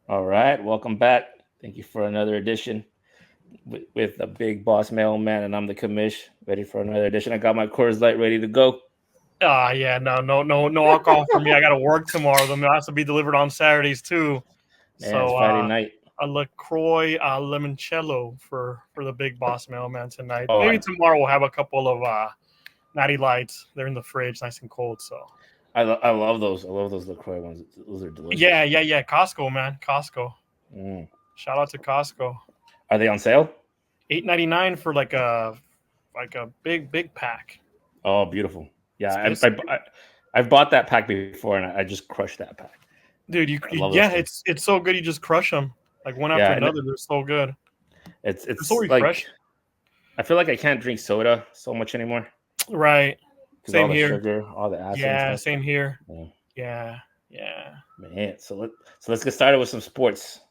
All right, welcome back. Thank you for another edition with the big boss mailman, and I'm the commish. Ready for another edition. I got my Coors Light ready to go. Yeah, no alcohol for me. I got to work tomorrow. The meal has to be delivered on Saturdays too. Man, it's So Friday night. a Lacroix limoncello for the big boss mailman tonight. Oh, Maybe tomorrow we'll have a couple of natty lights. They're in the fridge, nice and cold. So I love those. I love those Lacroix ones. Those are delicious. yeah. Costco, man, Costco. Mm. Shout out to Costco. Are they on sale? $8.99 for like a big pack. Oh, beautiful. Yeah, It's, it's I've bought that pack before, and I just crushed that pack. dude, I love those things. it's so good. You just crush them like one after Yeah, and another. They're so good. They're so it's like refreshing. I feel like I can't drink soda so much anymore Right. because all Same the here. sugar, all the acid and Yeah, stuff. same here. Yeah. Yeah. Man, let's get started with some sports.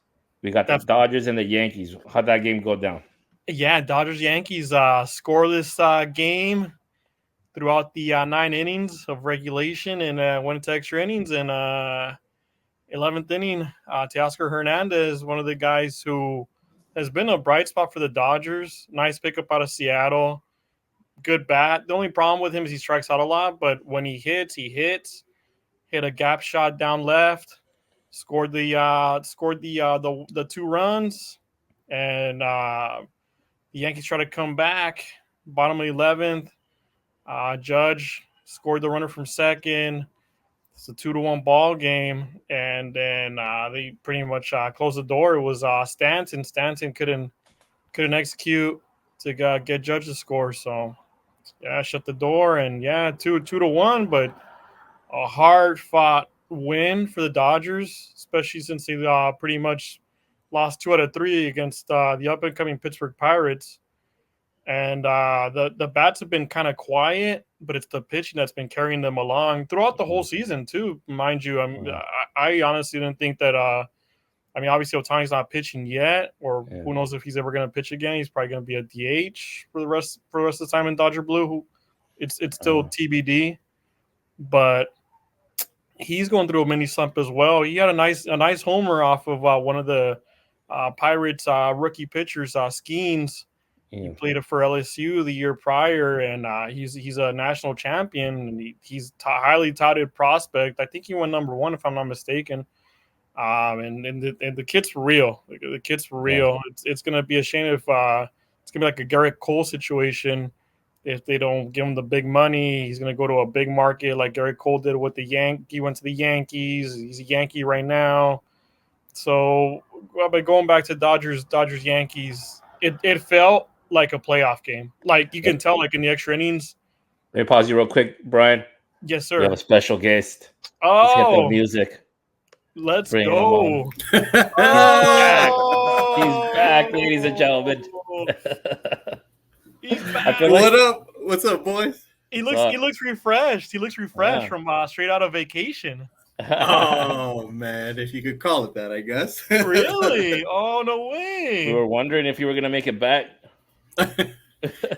We got the Def- Dodgers and the Yankees. How'd that game go down? yeah, Dodgers Yankees scoreless game throughout the 9 innings of regulation and went into extra innings and 11th inning. Teoscar Hernandez, one of the guys who has been a bright spot for the Dodgers. Nice pickup out of Seattle. Good bat. The only problem with him is he strikes out a lot, but when he hits, he hits. Hit a gap shot down left. Scored the 2 runs, and the Yankees try to come back. Bottom of the 11th, Judge scored the runner from second. It's a 2-1 ball game, and then they pretty much closed the door. It was Stanton. Stanton couldn't execute to get Judge to score. So yeah, shut the door, and yeah, 2-1, but a hard fought win for the Dodgers, especially since they pretty much lost 2 out of 3 against the up and coming Pittsburgh Pirates. And the bats have been kind of quiet, but it's the pitching that's been carrying them along throughout the whole season too. Mind you, Wow. I honestly didn't think that. I mean, obviously Otani's not pitching yet, or Yeah. who knows if he's ever going to pitch again. He's probably going to be a DH for the rest of the time in Dodger blue. It's still TBD, but he's going through a mini slump as well. He had a nice homer off of one of the Pirates rookie pitchers, Skeens. He Yeah. played it for LSU the year prior, and he's a national champion. And he's highly touted prospect. I think he went number 1 if I'm not mistaken. And the kid's for real. The kid's for Yeah. real. It's gonna be a shame if it's gonna be like a Garrett Cole situation if they don't give him the big money. He's going to go to a big market like Garrett Cole did with the He went to the Yankees. He's a Yankee right now. So, but going back to Dodgers Yankees, it felt like a playoff game. Like you can tell, like in the extra innings. Let me pause you real quick, Brian. Yes, We have a sir. special guest. Let's get the Oh, music. let's Bring him on. go. Back. He's back, ladies and gentlemen. Oh, he's I feel back. like What up? What's up, boys? He What's looks up? he looks refreshed. He looks refreshed Yeah. from straight out of vacation. Oh man, if you could call it that, I guess. Really? Oh, no We way. were wondering if you were gonna make it back.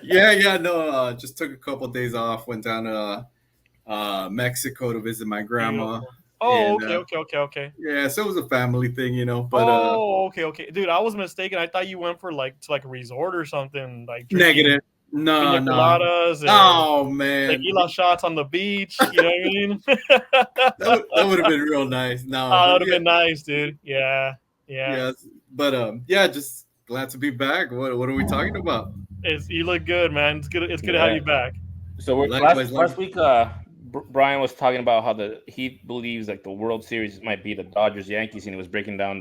yeah. No, just took a couple of days off. Went down to Mexico to visit my grandma. Beautiful. Oh, And, okay. Yeah, so it was a family thing, But Oh, okay. Dude, I was mistaken. I thought you went for to a resort or something, like drinking negative. No, pina no. coladas and Oh man, tequila shots on the beach. You know what I mean? that would have been real nice. No, That but would have been nice, dude. Yeah. yeah. But yeah, just glad to be back. What are we talking about? You look good, man. It's good. It's good to have Yeah. you back. So Likewise, last week, Brian was talking about how he believes like the World Series might be the Dodgers Yankees, and he was breaking down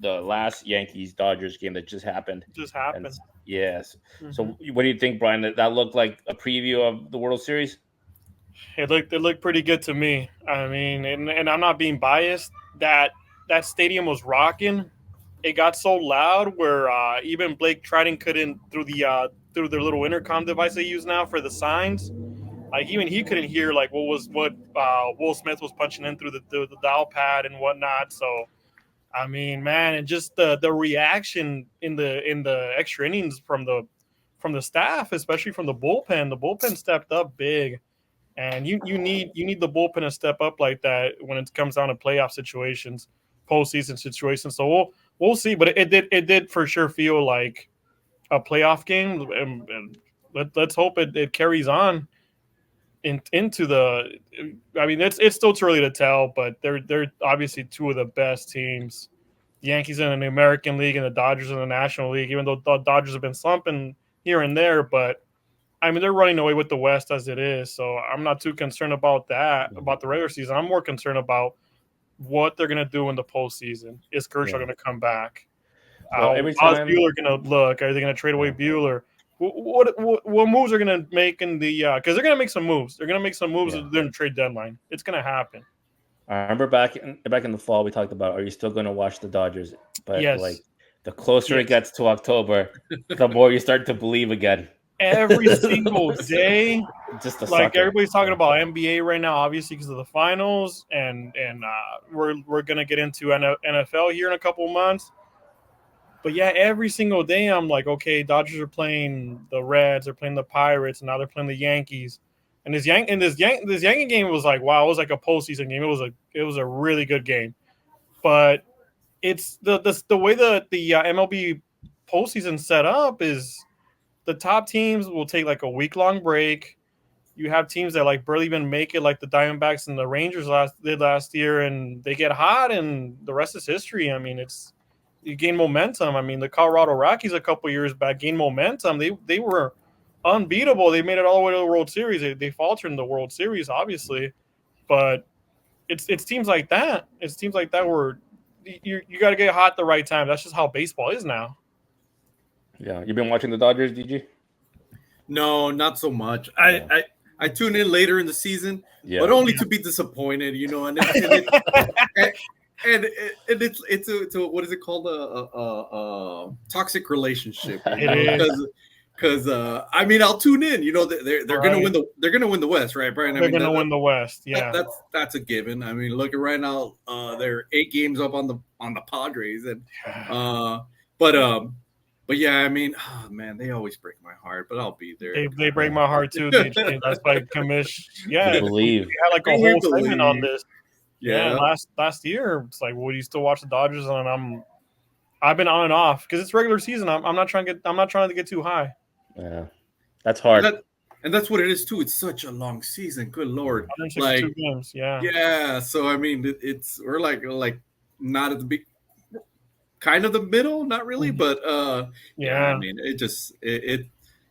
the last Yankees Dodgers game that just happened. It just happened. And, yes. So Mhm. what do you think, Brian? That looked like a preview of the World Series? It looked pretty good to me. I mean, and I'm not being biased. That stadium was rocking. It got so loud where even Blake Triton couldn't through their little intercom device they use now for the signs. Like even he couldn't hear like what Will Smith was punching in through the dial pad and whatnot. So I mean, man, and just the reaction in the extra innings from the staff, especially from the bullpen. The bullpen stepped up big. And you need the bullpen to step up like that when it comes down to playoff situations. postseason situation. So we'll see. But it did for sure feel like a playoff game, and let's hope it carries on into the. I mean, it's still too early to tell, but they're obviously two of the best teams. The Yankees in the American League and the Dodgers in the National League. Even though the Dodgers have been slumping here and there, but I mean, they're running away with the West as it is, so I'm not too concerned about that, about the regular season. I'm more concerned about what they're going to do in the postseason. Is Kershaw going to come back? Well, every How's time Bueller going to look? Are they going to trade away Bueller? What moves are going to make in the because they're going to make some moves. They're going to make some moves during the trade deadline. It's going to happen. I remember back in the fall we talked about, are you still going to watch the Dodgers? But Yes. like the closer it gets to October, the more you start to believe again. Every single day, Just a like sucker. everybody's talking about NBA right now, obviously because of the finals, and we're gonna get into NFL here in a couple months. But yeah, every single day I'm like, okay, Dodgers are playing the Reds, they're playing the Pirates, and now they're playing the Yankees. And this Yankee game was like, wow, it was like a postseason game. It was a really good game, but it's the way the MLB postseason set up is. The top teams will take like a week-long break. You have teams that like barely even make it, like the Diamondbacks and the Rangers did last year, and they get hot, and the rest is history. I mean, you gain momentum. I mean, the Colorado Rockies a couple years back gained momentum. They were unbeatable. They made it all the way to the World Series. They faltered in the World Series, obviously, but it's teams like that. It's teams like that where you got to get hot at the right time. That's just how baseball is now. Yeah, you've been watching the Dodgers, DG? No, not so much. I tune in later in the season, but only to be disappointed, you know. And it's a what is it called, a toxic relationship, because I mean, I'll tune in, you know. They're gonna win the West, right, Brian? They're gonna win the West, yeah. That's a given. I mean, look at right now, they're 8 games up on the Padres, and but yeah, I mean, oh man, they always break my heart, but I'll be there. They break my heart too. That's why Commish. Yeah, believe. We had like a whole segment on this. Yeah, last year, it's like, would you still watch the Dodgers? And I've been on and off because it's regular season. I'm not trying to get too high. Yeah, that's hard. And that's what it is too. It's such a long season. Good Lord, 162 games. Yeah. Yeah. So I mean, we're like not at the big. Kind of the middle, not really, but yeah. I mean,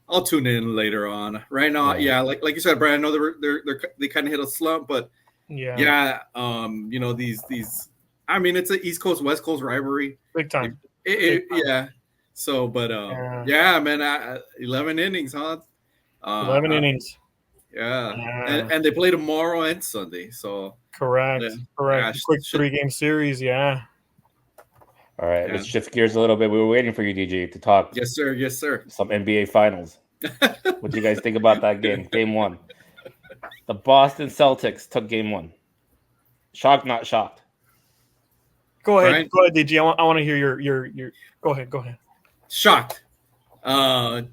I'll tune in later on. Right now, like you said, Brian, I know they kind of hit a slump, but you know, these. I mean, it's an East Coast West Coast rivalry, big time. Yeah. So, but yeah, man, 11 innings, huh? 11 innings. Yeah, and they play tomorrow and Sunday. So correct. Quick 3-game series. Yeah. All right, let's shift gears a little bit. We were waiting for you, DJ, to talk. Yes, sir. Some NBA Finals. What do you guys think about that game? Game 1. The Boston Celtics took Game 1. Shocked, not shocked. Go ahead, DJ. I want to hear your. Go ahead. Shocked.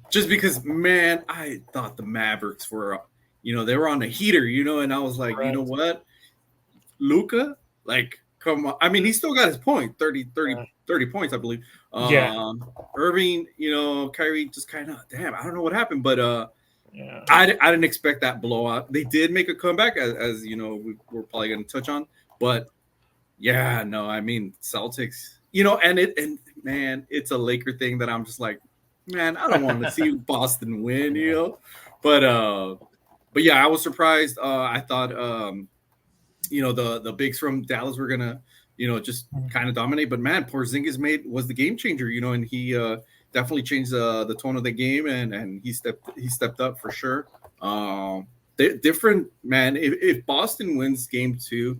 Just because, man, I thought the Mavericks were, you know, they were on a heater, you know, and I was like, you know what, Luka, like. Come on. I mean, he still got his point, 30 points, I believe. Irving, you know, Kyrie just kind of, damn, I don't know what happened, but I didn't expect that blowout. They did make a comeback, as you know, we're probably going to touch on. But, yeah, no, I mean, Celtics, you know, and man, it's a Laker thing that I'm just like, man, I don't want to see Boston win, you know. But yeah, I was surprised. I thought you know, the bigs from Dallas were gonna, you know, just kind of dominate. But man, Porzingis was the game changer, you know, and he definitely changed the tone of the game, and he stepped up for sure. Different, man. If Boston wins Game 2,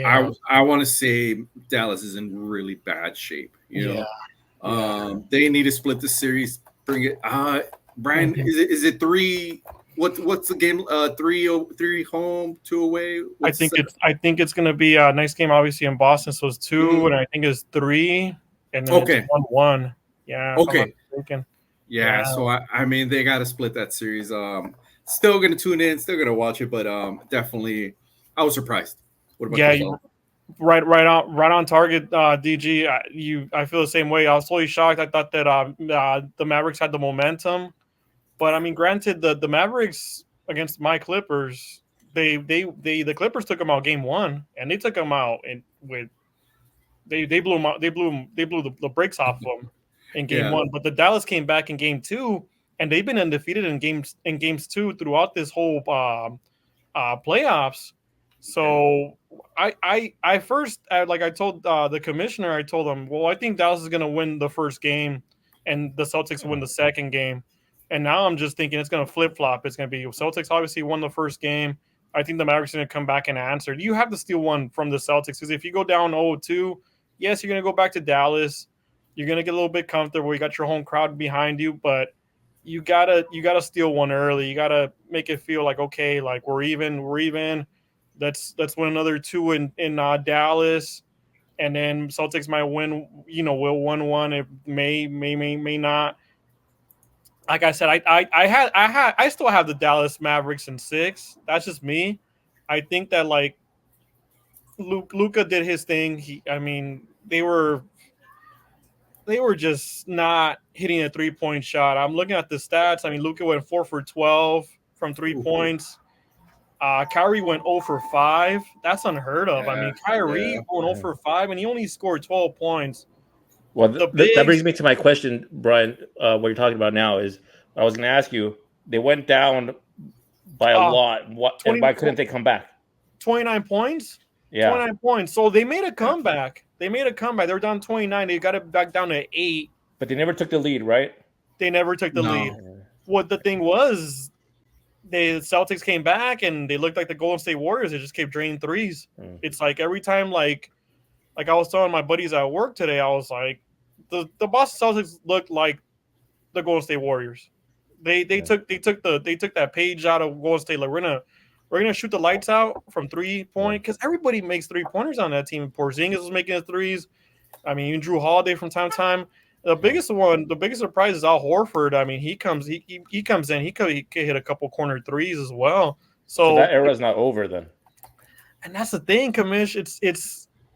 I want to say Dallas is in really bad shape. You know, they need to split the series. Bring it, Brian. Is it 3? What's the game? 3 home, 2 away. I think it's going to be a nice game. Obviously in Boston, so it's 2, and I think it's 3, and then it's 1-1. Yeah. Okay. Yeah. So I mean, they got to split that series. Still going to tune in, still going to watch it, but definitely, I was surprised. What about yourself? Right on target, DG. I feel the same way. I was totally shocked. I thought that the Mavericks had the momentum, but I mean, granted, the Mavericks against my Clippers, the Clippers took them out game one, and they took them out with they blew them out. They blew the brakes off them in game Yeah. one. But the Dallas came back in game two, and they've been undefeated in games two throughout this whole playoffs. So I first like I told the commissioner, I told him, well, I think Dallas is going to win the first game, and the Celtics win the second game. And now I'm just thinking it's going to flip flop. It's going to be Celtics obviously won the first game. I think the Mavericks are going to come back and answer. You have to steal one from the Celtics because if you go down 0-2, yes, you're going to go back to Dallas. You're going to get a little bit comfortable. You got your home crowd behind you, but you gotta steal one early. You gotta make it feel like, okay, like we're even. Let's win another two in Dallas, and then Celtics might win. Will 1-1. It may not. Like I said, I still have the Dallas Mavericks in 6. That's just me. I think that like Luka did his thing. They were just not hitting a 3-point shot. I'm looking at the stats. I mean, Luka went 4 for 12 from 3 points. Kyrie went 0 for 5. That's unheard of. I mean, Kyrie went 0 for 5, and he only scored 12 points. Well, that brings me to my question, Brian. What you're talking about now is I was going to ask you. They went down by a lot. Why couldn't they come back? 29 points? Yeah. 29 points. So they made a comeback. They were down 29. They got it back down to 8. But they never took the lead, right? They never took the lead. What the thing was, the Celtics came back and they looked like the Golden State Warriors. They just kept draining threes. It's like every time, like I was telling my buddies at work today, I was like, the Boston Celtics looked like the Golden State Warriors. They took that page out of Golden State. Like we're gonna shoot the lights out from 3-point because everybody makes 3-pointers on that team. Porzingis was making the threes. I mean, even Drew Holiday from time to time. The biggest surprise is Al Horford. I mean, he comes in. He could hit a couple corner threes as well. So that era is not over then. And that's the thing, Kamish.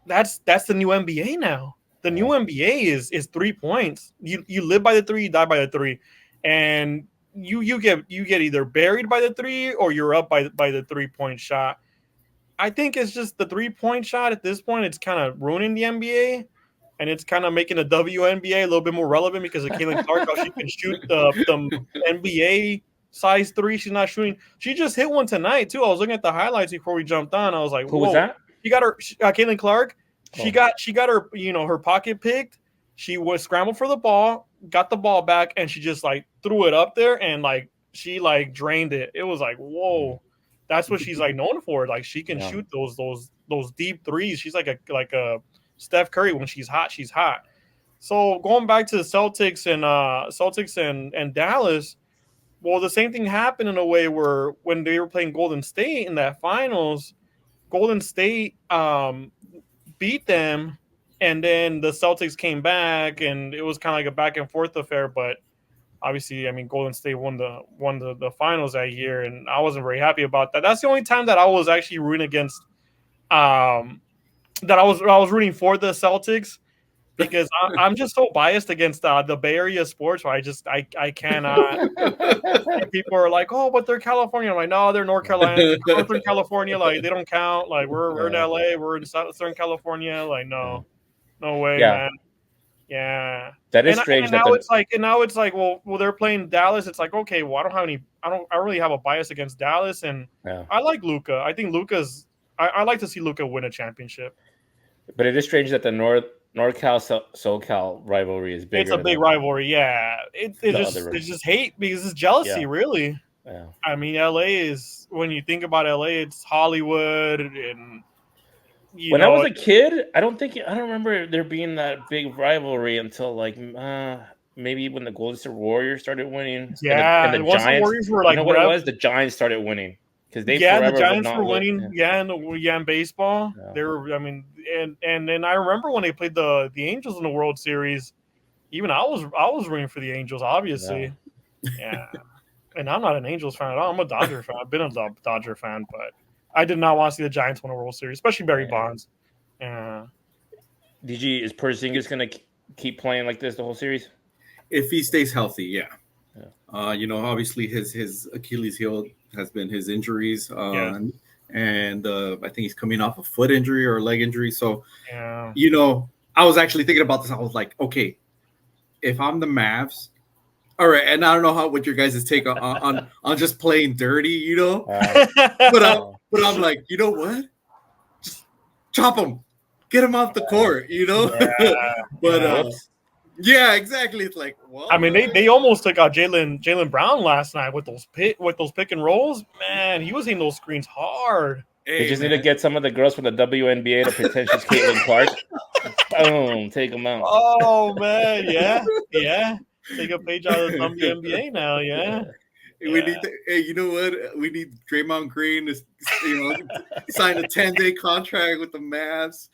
That's the new NBA now. The new NBA is 3 points. You live by the 3, you die by the 3, and you get either buried by the 3 or you're up by the 3-point shot. I think it's just the 3-point shot at this point. It's kind of ruining the NBA, and it's kind of making the WNBA a little bit more relevant because of Caitlyn Clark. How she can shoot the NBA size 3. She's not shooting. She just hit one tonight too. I was looking at the highlights before we jumped on. I was like, who was that? She got her Caitlyn Clark. She got her her pocket picked. She was scrambled for the ball, got the ball back, and she just like threw it up there and like she like drained it. It was like, whoa, that's what she's like known for. Like she can shoot those deep threes. She's like a Steph Curry. When she's hot, she's hot. So going back to the Celtics and Dallas, well, the same thing happened in a way where when they were playing Golden State in that finals, Golden State beat them, and then the Celtics came back, and it was kind of like a back and forth affair. But obviously, I mean, Golden State won the finals that year, and I wasn't very happy about that. That's the only time that I was actually rooting against. That I was rooting for the Celtics because I'm just so biased against the Bay Area sports. Where I cannot. People are like, oh, but they're California. I'm like, no, they're North Carolina, Northern California. Like they don't count. Like we're in LA, we're in Southern California. Like no way, man. Yeah, that is strange. And now it's like, well, they're playing Dallas. It's like, okay, well, I don't really have a bias against Dallas, and I like Luka. I think Luka's. I like to see Luka win a championship. But it is strange that the NorCal SoCal rivalry is bigger. It's a big rivalry, yeah. It's just hate because it's jealousy, really. Yeah. I mean, LA is, when you think about LA, it's Hollywood, and when I was a kid, I don't remember there being that big rivalry until like maybe when the Golden State Warriors started winning. Yeah, and the Giants. The Warriors were like, you know what it was? The Giants started winning. The Giants were winning. In baseball, they were. I mean, and then I remember when they played the Angels in the World Series. Even I was rooting for the Angels, obviously. Yeah. And I'm not an Angels fan at all. I'm a Dodger fan. I've been a Dodger fan, but I did not want to see the Giants win a World Series, especially Barry Bonds. Yeah. DG, is Porzingis going to keep playing like this the whole series? If he stays healthy, yeah. Obviously his Achilles heel has been his injuries, and I think he's coming off a foot injury or a leg injury. So, I was actually thinking about this. I was like, okay, if I'm the Mavs, all right, and I don't know what your guys' take on just playing dirty, but I'm like, you know what? Just chop him, get him off the court, But yeah, exactly. It's like, well, I mean, they almost took out Jaylen Brown last night with those pick and rolls. Man, he was hitting those screens hard. They just need to get some of the girls from the WNBA to pretend she's Caitlyn Clark. Boom, take them out. Oh man, yeah. Take a page out of the WNBA now, yeah. We need you know what? We need Draymond Green to, sign a 10-day contract with the Mavs.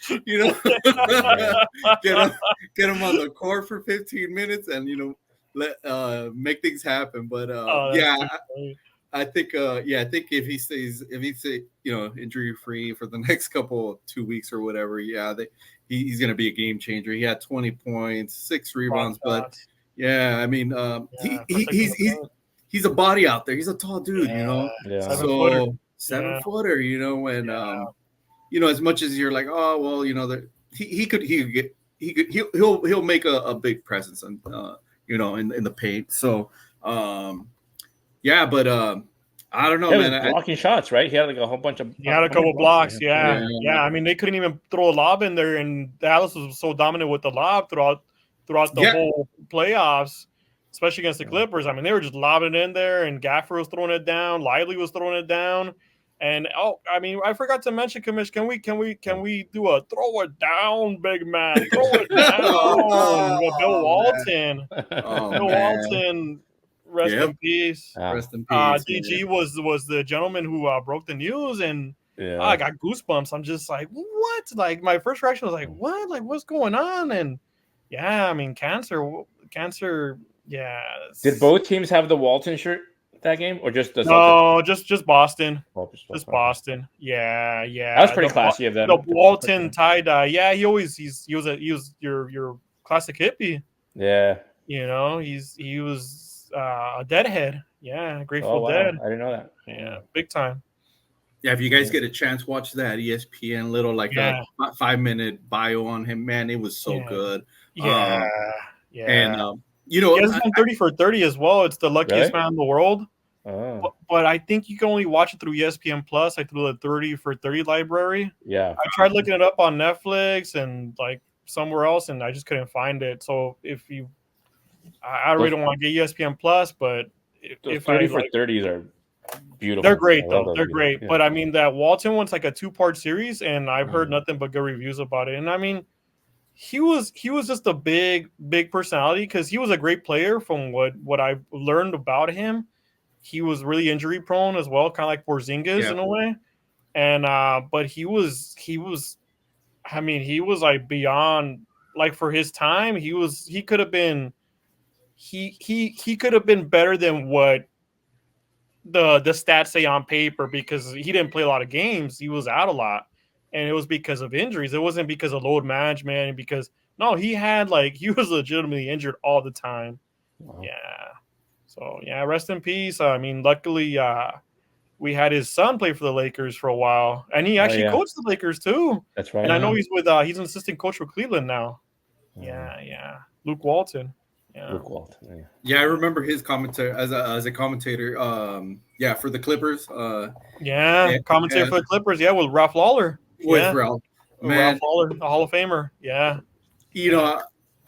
Get him on the court for 15 minutes, and let make things happen. But I think if he stays injury free for the next 2 weeks or whatever, he's gonna be a game changer. He had 20 points, 6 rebounds, but I mean, he's a body out there. He's a tall dude, Yeah. So 7-footer, and as much as you're like, oh well, he'll make a big presence and in the paint. So but I don't know, man. Blocking shots, right? He had like a whole bunch of. He had a couple blocks, yeah. I mean, they couldn't even throw a lob in there, and Dallas was so dominant with the lob throughout the whole playoffs, especially against the Clippers. I mean, they were just lobbing it in there, and Gaffer was throwing it down, Lively was throwing it down, and I mean, I forgot to mention, Commish, can we do a throw it down, big man, throw it down, Bill Walton, Walton. Rest in peace. Rest in peace. DG was the gentleman who broke the news, and I got goosebumps. I'm just like, what? Like, my first reaction was like, what? Like, what's going on? And I mean, cancer. Yeah. Did both teams have the Walton shirt that game, or just the Celtics? No, just Boston. Just Boston. Yeah. That was pretty classy of them. The Walton tie dye. Yeah, he was your classic hippie. Yeah. He was a Deadhead. Yeah, Grateful Dead. I didn't know that. Yeah, big time. Yeah, if you guys get a chance, watch that ESPN little 5-minute bio on him. Man, it was so good. Yeah. And he has been 30 for 30 as well. It's the luckiest man in the world. Oh. But I think you can only watch it through ESPN Plus, like through the 30 for 30 library. Yeah. I tried looking it up on Netflix and like somewhere else, and I just couldn't find it. So if you I really don't want to get ESPN Plus, but if 30 for 30s are beautiful. They're great, though. They're great. Yeah. But I mean, that Walton one's like a 2-part series, and I've heard nothing but good reviews about it. And I mean, he was just a big personality because he was a great player from what I've learned about him. He was really injury prone as well, kind of like Porzingis in a way. And but he was I mean, he was like beyond, like, for his time, he could have been. He could have been better than what the stats say on paper, because he didn't play a lot of games. He was out a lot, and it was because of injuries. It wasn't because of load management. Because he was legitimately injured all the time. Wow. Yeah. So rest in peace. I mean, luckily, we had his son play for the Lakers for a while, and he actually coached the Lakers too. That's right. And I know he's he's an assistant coach for Cleveland now. Yeah. Luke Walton. Luke Walton. Yeah, I remember his commentary as a commentator. For the Clippers. Commentator for the Clippers. Yeah, with Ralph Lawler. Ralph. Man, Ralph Lawler, a Hall of Famer. Yeah.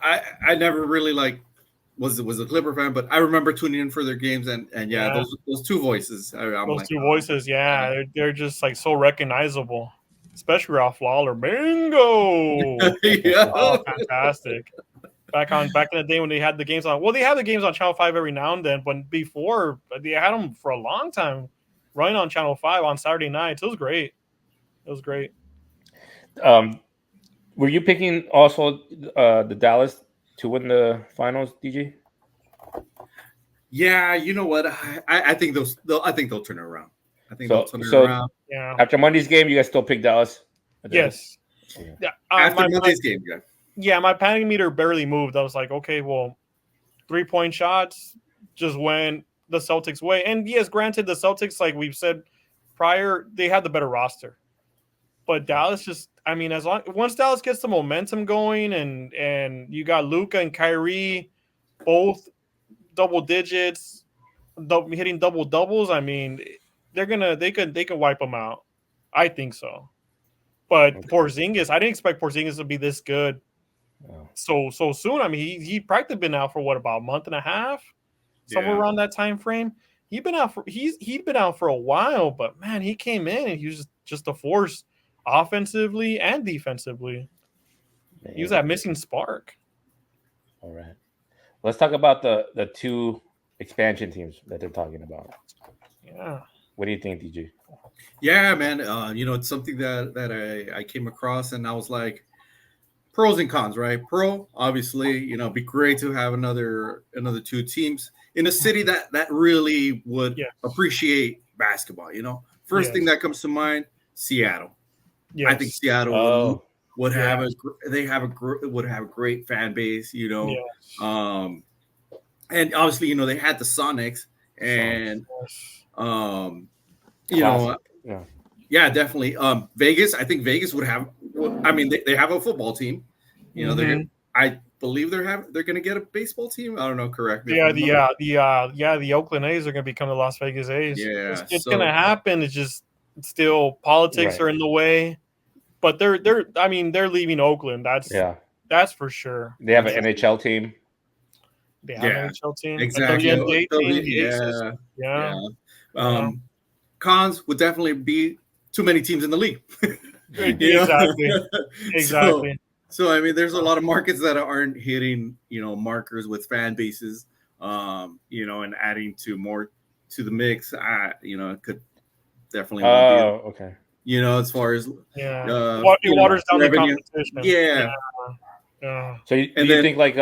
I never really was a Clipper fan, but I remember tuning in for their games, and those two voices. They're just like so recognizable, especially Ralph Lawler. Bingo! Oh, fantastic. Back in the day when they had the games on. Well, they have the games on Channel 5 every now and then, but before they had them for a long time, running on Channel 5 on Saturday nights. It was great. Were you picking also the Dallas to win the finals, DJ? Yeah, you know what? I think they'll turn it around. They'll turn it around. Yeah. After Monday's game, you guys still pick Dallas? Yes. Yeah, After Monday's game, yeah. Yeah, my panic meter barely moved. I was like, okay, well, 3-point shots just went the Celtics' way. And yes, granted, the Celtics, like we've said prior, they had the better roster. But Dallas just, I mean, once Dallas gets the momentum going and you got Luka and Kyrie both double digits, hitting double doubles, I mean, they can wipe them out. I think so. But Porzingis, I didn't expect Porzingis to be this good so soon. I mean, he practically been out for what, about a month and a half, somewhere around that time frame. He'd been out for a while, but man, he came in and he was just a force offensively and defensively. Man. He was that missing spark. All right, let's talk about the two expansion teams that they're talking about. Yeah, what do you think, DJ? Yeah, man. It's something that I came across, and I was like, pros and cons, right? Pro, obviously, it'd be great to have another two teams in a city that really would appreciate basketball. First thing that comes to mind, Seattle. Yes. I think Seattle would have a great fan base. And obviously, they had the Sonics, and definitely. Vegas, I think Vegas would have. I mean, they have a football team. I believe they're going to get a baseball team. I don't know. Correct me. The Oakland A's are going to become the Las Vegas A's. Yeah, it's going to happen. It's just still politics are in the way. But they're leaving Oakland. That's for sure. They have an NHL team. They have an NHL team. Exactly. A WNBA team. Cons would definitely be too many teams in the league. Exactly. So I mean, there's a lot of markets that aren't hitting, markers with fan bases, and adding more to the mix. It could definitely. Okay. As far as it waters down the competition. Yeah. So do you think like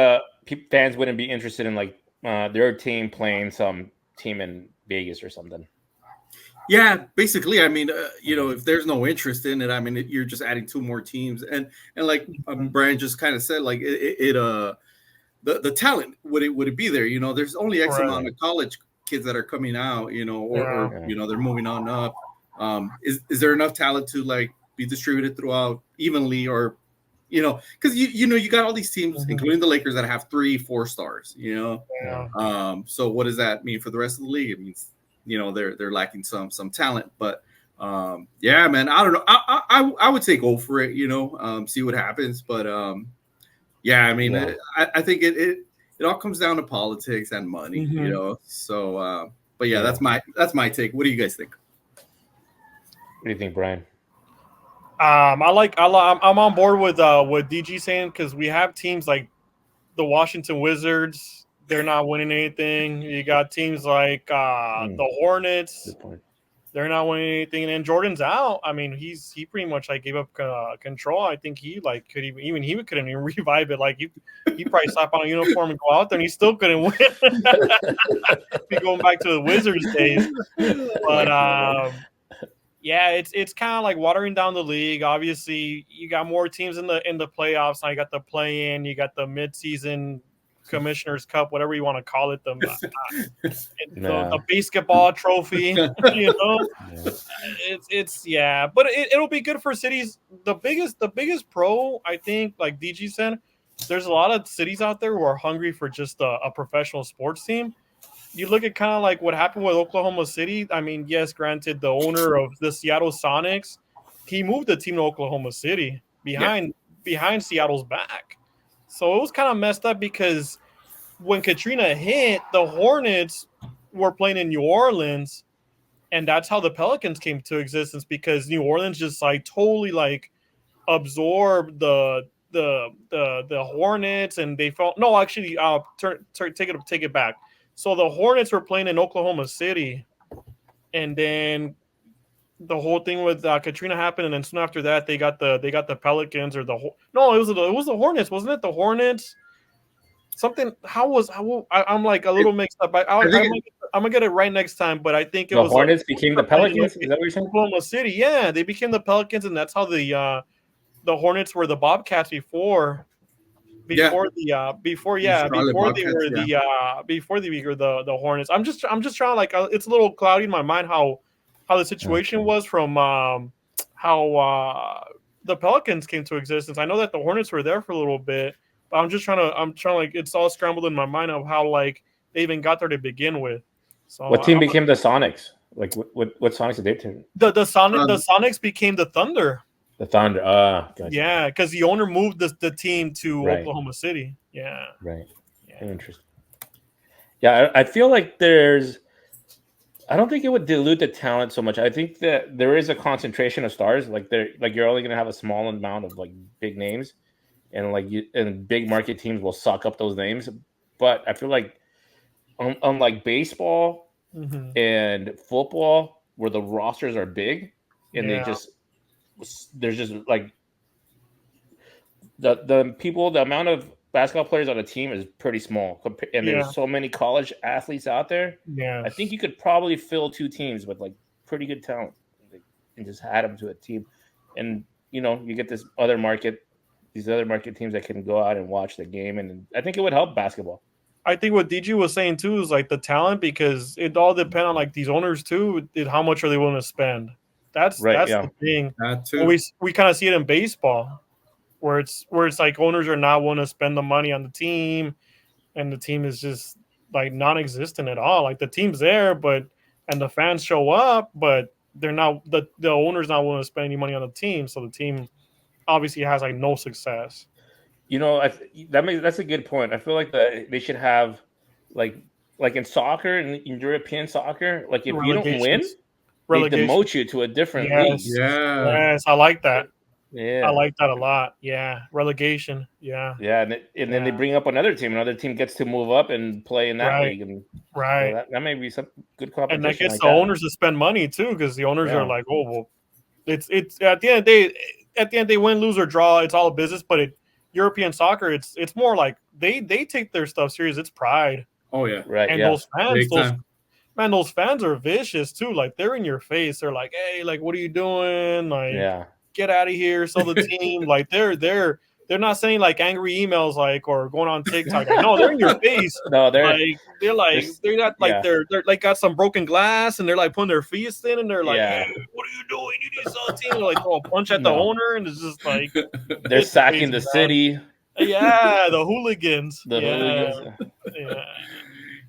fans wouldn't be interested in like their team playing some team in Vegas or something? Yeah, basically. I mean, if there's no interest in it, I mean, you're just adding two more teams, and like Brian just kind of said, like the talent would it be there? There's only X amount of college kids that are coming out, or they're moving on up. Is there enough talent to like be distributed throughout evenly, or because you got all these teams, including the Lakers, that have 3-4 stars. So what does that mean for the rest of the league? It means they're lacking some talent, but man, I don't know. I would say go for it, see what happens, but I mean, I think it all comes down to politics and money, so but that's my take. What do you guys think? What do you think, Brian? I'm on board with DG saying, because we have teams like the Washington Wizards. They're not winning anything. You got teams like the Hornets. They're not winning anything. And then Jordan's out. I mean, he pretty much like gave up control. I think he like couldn't even revive it. Like he probably slap on a uniform and go out there, and he still couldn't win. Be going back to the Wizards days. But it's kind of like watering down the league. Obviously, you got more teams in the playoffs. Now you got the play-in. You got the midseason Commissioner's Cup, whatever you want to call it, the basketball trophy, but it'll be good for cities. The biggest pro, I think, like DG said, there's a lot of cities out there who are hungry for just a professional sports team. You look at kind of like what happened with Oklahoma City. I mean, yes, granted, the owner of the Seattle Sonics, he moved the team to Oklahoma City behind Seattle's back. So it was kind of messed up, because when Katrina hit, the Hornets were playing in New Orleans, and that's how the Pelicans came to existence, because New Orleans just like totally like absorbed the Hornets, and they felt take it back. So the Hornets were playing in Oklahoma City, and then the whole thing with Katrina happened, and then soon after that they got the Pelicans, or it was the Hornets, wasn't it? The Hornets. Something. I'm like a little mixed up. I'm gonna get it right next time, but I think the Hornets became the Pelicans. Is that what you're saying? Oklahoma City, yeah, they became the Pelicans, and that's how the the Hornets were the Bobcats before they were the Hornets. I'm just trying, like, it's a little cloudy in my mind how the situation was from how the Pelicans came to existence. I know that the Hornets were there for a little bit, but I'm trying like, it's all scrambled in my mind of how, like, they even got there to begin with. So what team became the Sonics? Like what Sonics did they turn? The Sonics became the Thunder. The Thunder. Gotcha. Yeah, because the owner moved the team to Oklahoma City. Yeah. Right. Yeah. Interesting. Yeah, I feel like I don't think it would dilute the talent so much. I think that there is a concentration of stars. Like you're only going to have a small amount of like big names, and big market teams will suck up those names. But I feel like unlike baseball and football, where the rosters are big and there's just like the amount of basketball players on a team is pretty small, and there's so many college athletes out there. Yeah, I think you could probably fill two teams with like pretty good talent, and just add them to a team, and you get these other market teams that can go out and watch the game, and I think it would help basketball. I think what DG was saying too is like the talent, because it all depends on like these owners too. How much are they willing to spend? That's the thing. We kind of see it in baseball, where it's like owners are not willing to spend the money on the team, and the team is just like non-existent at all. Like the team's there, and the fans show up, but they're not the owner's not willing to spend any money on the team, so the team obviously has like no success. That's a good point. I feel like they should have like in soccer and in European soccer, like if you don't win, they demote you to a different league. Yes, I like that. Yeah, I like that a lot. Yeah, relegation. Yeah, and then they bring up another team. Another team gets to move up and play in that league, and that may be some good competition. And that gets the owners to spend money too, because the owners are like, oh well, it's at the end of the day. At the end, they win, lose, or draw. It's all a business, but European soccer, it's more like they take their stuff serious. It's pride. Oh yeah, right. And those fans are vicious too. Like they're in your face. They're like, hey, like what are you doing? Like, get out of here. So the team, like they're not saying like angry emails, like, or going on TikTok. No, they're in your face. No, they're not like they're like got some broken glass and they're like putting their fists in and they're like, hey, what are you doing? You need to sell a team. They're like throw a punch at the owner, and it's just like they're sacking the city. Yeah, the hooligans. Hooligans. Yeah.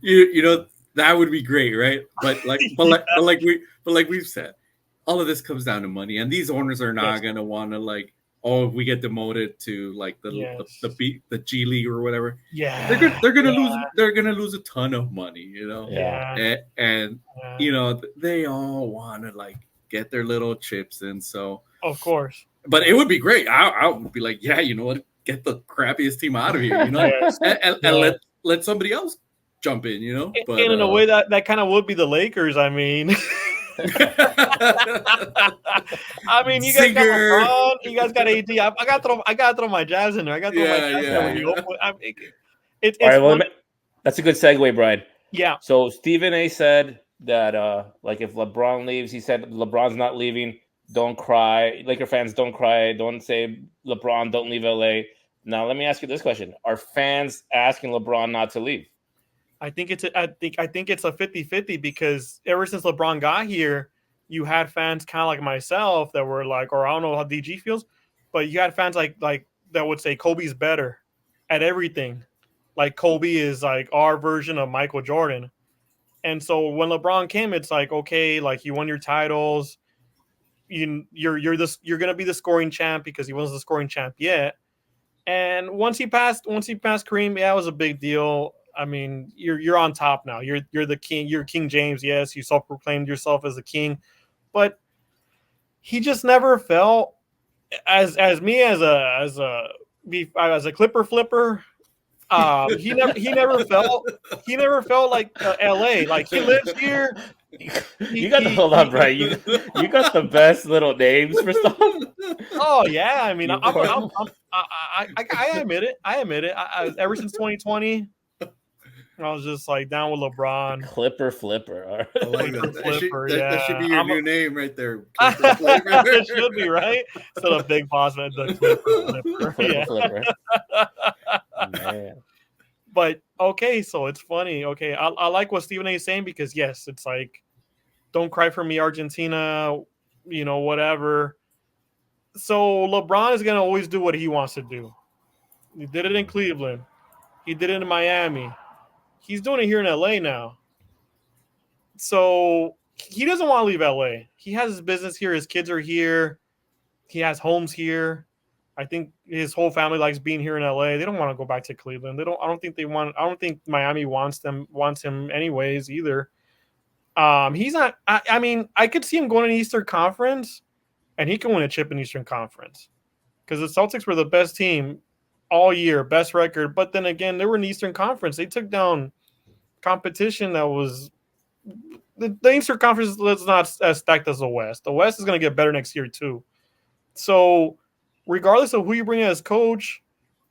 You know that would be great, right? But like we've said, all of this comes down to money, and these owners are not gonna want to like, oh, if we get demoted to like the G League or whatever. Yeah, they're gonna lose a ton of money, you know. Yeah, and you know they all want to like get their little chips in. So of course, but it would be great. I would be like, yeah, you know what, get the crappiest team out of here, you know, and let somebody else jump in, you know. But and in a way that kind of would be the Lakers. I mean. I mean, you guys got LeBron, you guys got AD. I gotta throw my jabs in there. I gotta throw my jabs in there. That's a good segue, Brian. Yeah. So Stephen A said that like if LeBron leaves, he said LeBron's not leaving. Don't cry, Laker fans. Don't cry. Don't say LeBron, don't leave LA. Now let me ask you this question: are fans asking LeBron not to leave? I think it's a 50-50, because ever since LeBron got here, you had fans kind of like myself that were like, or I don't know how DG feels, but you had fans like that would say Kobe's better at everything. Like Kobe is like our version of Michael Jordan. And so when LeBron came, it's like, okay, like you won your titles. You're gonna be the scoring champ because he wasn't the scoring champ yet. And once he passed Kareem, it was a big deal. I mean, you're on top now. You're the king. You're King James. Yes, you self-proclaimed yourself as a king, but he just never felt as me as a Clipper flipper. He never felt like LA. Like he lives here. Hold on, Brian. You got the best little names for stuff. Oh yeah, I mean, I admit it. I ever since 2020. I was just like down with LeBron. Clipper flipper. I like that. That should be your new name right there. Clipper flipper. It should be, right? Instead of Big Boss, the Clipper flipper. Clipper flipper. Man. But okay, so it's funny. Okay, I like what Stephen A is saying because yes, it's like, don't cry for me, Argentina. You know, whatever. So LeBron is gonna always do what he wants to do. He did it in Cleveland. He did it in Miami. He's doing it here in LA now. So he doesn't want to leave LA. He has his business here. His kids are here. He has homes here. I think his whole family likes being here in LA. They don't want to go back to Cleveland. I don't think Miami wants him anyways either. He's not. I mean, I could see him going to Eastern Conference, and he can win a chip in Eastern Conference because the Celtics were the best team all year, best record. But then again, they were in the Eastern Conference. They took down competition that was the Eastern Conference is not as stacked as the West. The West is going to get better next year too. So regardless of who you bring in as coach,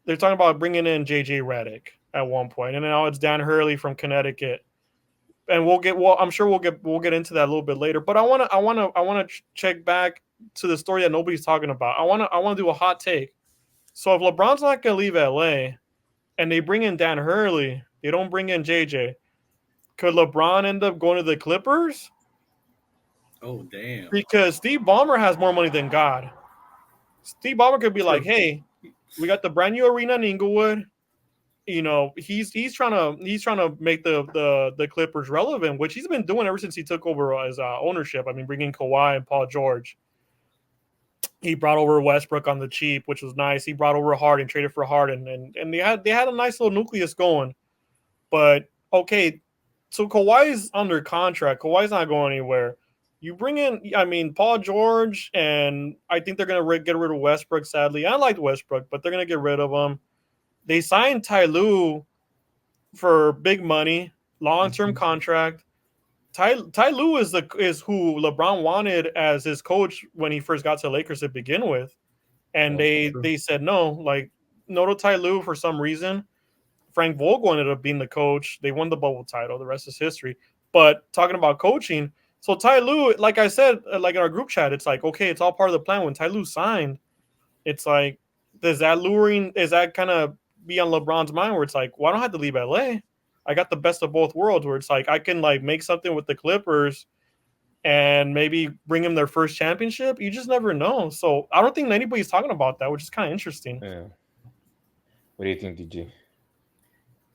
they're talking about bringing in JJ Redick at one point, and now it's Dan Hurley from Connecticut. And I'm sure we'll get into that a little bit later. But I want to check back to the story that nobody's talking about. I want to do a hot take. So if LeBron's not going to leave LA, and they bring in Dan Hurley, they don't bring in JJ, could LeBron end up going to the Clippers? Oh damn! Because Steve Ballmer has more money than God. Steve Ballmer could be like, "Hey, we got the brand new arena in Inglewood. You know, he's trying to make the Clippers relevant, which he's been doing ever since he took over as ownership. I mean, bringing Kawhi and Paul George. He brought over Westbrook on the cheap, which was nice. He brought over Harden, traded for Harden, and they had a nice little nucleus going. But okay, so Kawhi's under contract. Kawhi's not going anywhere. You bring in, I mean, Paul George, and I think they're going to get rid of Westbrook, sadly. I liked Westbrook, but they're going to get rid of him. They signed Ty Lue for big money, long-term contract. Ty Lue is who LeBron wanted as his coach when he first got to Lakers to begin with. And they said no, like no to Ty Lue for some reason. Frank Vogel ended up being the coach. They won the bubble title. The rest is history. But talking about coaching, so Ty Lue, like I said, like in our group chat, it's like, okay, it's all part of the plan. When Ty Lue signed, it's like, is that kind of be on LeBron's mind where it's like, well, I don't have to leave LA. I got the best of both worlds where it's like I can like make something with the Clippers and maybe bring them their first championship. You just never know. So I don't think anybody's talking about that, which is kind of interesting. Yeah. What do you think, DG?